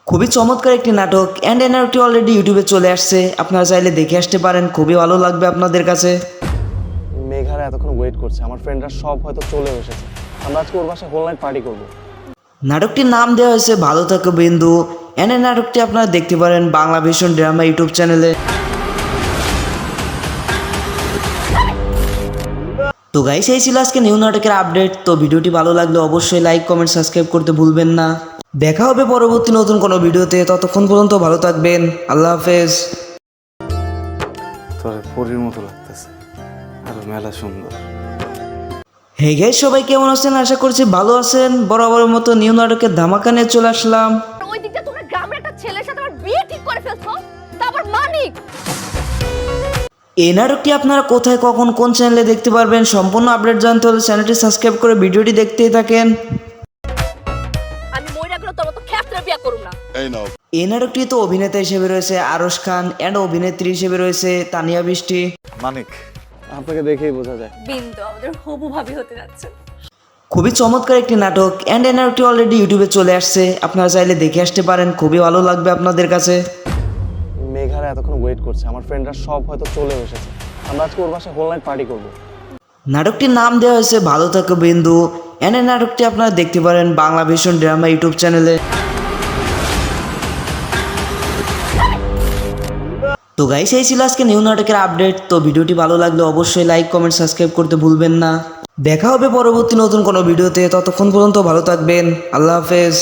খুবই চমৎকার একটি নাটক এন্ড এই নাটকটি অলরেডি ইউটিউবে চলে আসছে, আপনারা চাইলে দেখে আসতে পারেন, খুবই ভালো লাগবে আপনাদের কাছে। মেঘারা এতক্ষণ ওয়েট করছে, আমার ফ্রেন্ডরা সব হয়তো চলে এসেছে। আমরা আজকে ওর বাসায় হোল নাইট পার্টি করবো। নাটকটির নাম দেওয়া হয়েছে ভালো থাকো বিন্দু এন্ড এই নাটকটি আপনারা দেখতে পারেন বাংলা ভিশন ড্রামা ইউটিউব চ্যানেলে। তো গাইস, এই ছিল আজকে নিউ নাটকের আপডেট। তো ভিডিওটি ভালো লাগলে অবশ্যই লাইক কমেন্ট সাবস্ক্রাইব করতে ভুলবেন না। দেখা হবে পরবর্তী নতুন কোনো ভিডিওতে, ততক্ষণ পর্যন্ত ভালো থাকবেন। আল্লাহ হাফেজ। তোরে পরীর মতো লাগতেছে, আরো মেলা সুন্দর। হে গাইস, সবাই কেমন আছেন? আশা করছি ভালো আছেন। বরাবরের মতো নিউ নাটকের ধামাকা নিয়ে চলে আসলাম। ওই দিকটা তোমরা গ্রামের একটা ছেলের সাথে আমার বিয়ে ঠিক করে ফেলছো, তারপর মানিক। এই নাটকটি আপনারা কোথায়, কখন, কোন চ্যানেলে দেখতে পারবেন সম্পূর্ণ আপডেট জানতে হলে চ্যানেলটি সাবস্ক্রাইব করে ভিডিওটি দেখতেই থাকেন। আমি মইরা গেলে তোর মতো ক্ষেত্রে বিয়ে করুম না। এই নাটকটি তো অভিনেতা হিসেবে রয়েছে আরশ খান এন্ড অভিনেত্রী হিসেবে রয়েছে তানিয়া বৃষ্টি। মানিক, আপনাকে দেখেই বোঝা যায়। বিন্দু আমাদের হবু ভাবি হতে যাচ্ছে। খুবই চমৎকার একটি নাটক এন্ড এই নাটকটি অলরেডি ইউটিউবে চলে আসছে, আপনারা চাইলে দেখে আসতে পারেন, খুবই ভালো লাগবে আপনাদের কাছে। মেঘারা এতক্ষণ ওয়েট করছে, আমার ফ্রেন্ডরা সব হয়তো চলে এসেছে। আমরা আজকে ওর বাসায় হোল নাইট পার্টি করবো। নাটকটির নাম দেওয়া হয়েছে ভালো থাকো বিন্দু এন্ড এই নাটকটি আপনারা দেখতে পারেন বাংলা ভিশন ড্রামা ইউটিউব চ্যানেলে। তো গাইস, এই ছিল আজকে নিউ নাটকের আপডেট। তো ভিডিওটি ভালো লাগলে অবশ্যই লাইক কমেন্ট সাবস্ক্রাইব করতে ভুলবেন না। দেখা হবে পরবর্তী নতুন কোনো ভিডিওতে, ততক্ষণ পর্যন্ত ভালো থাকবেন। আল্লাহ হাফেজ।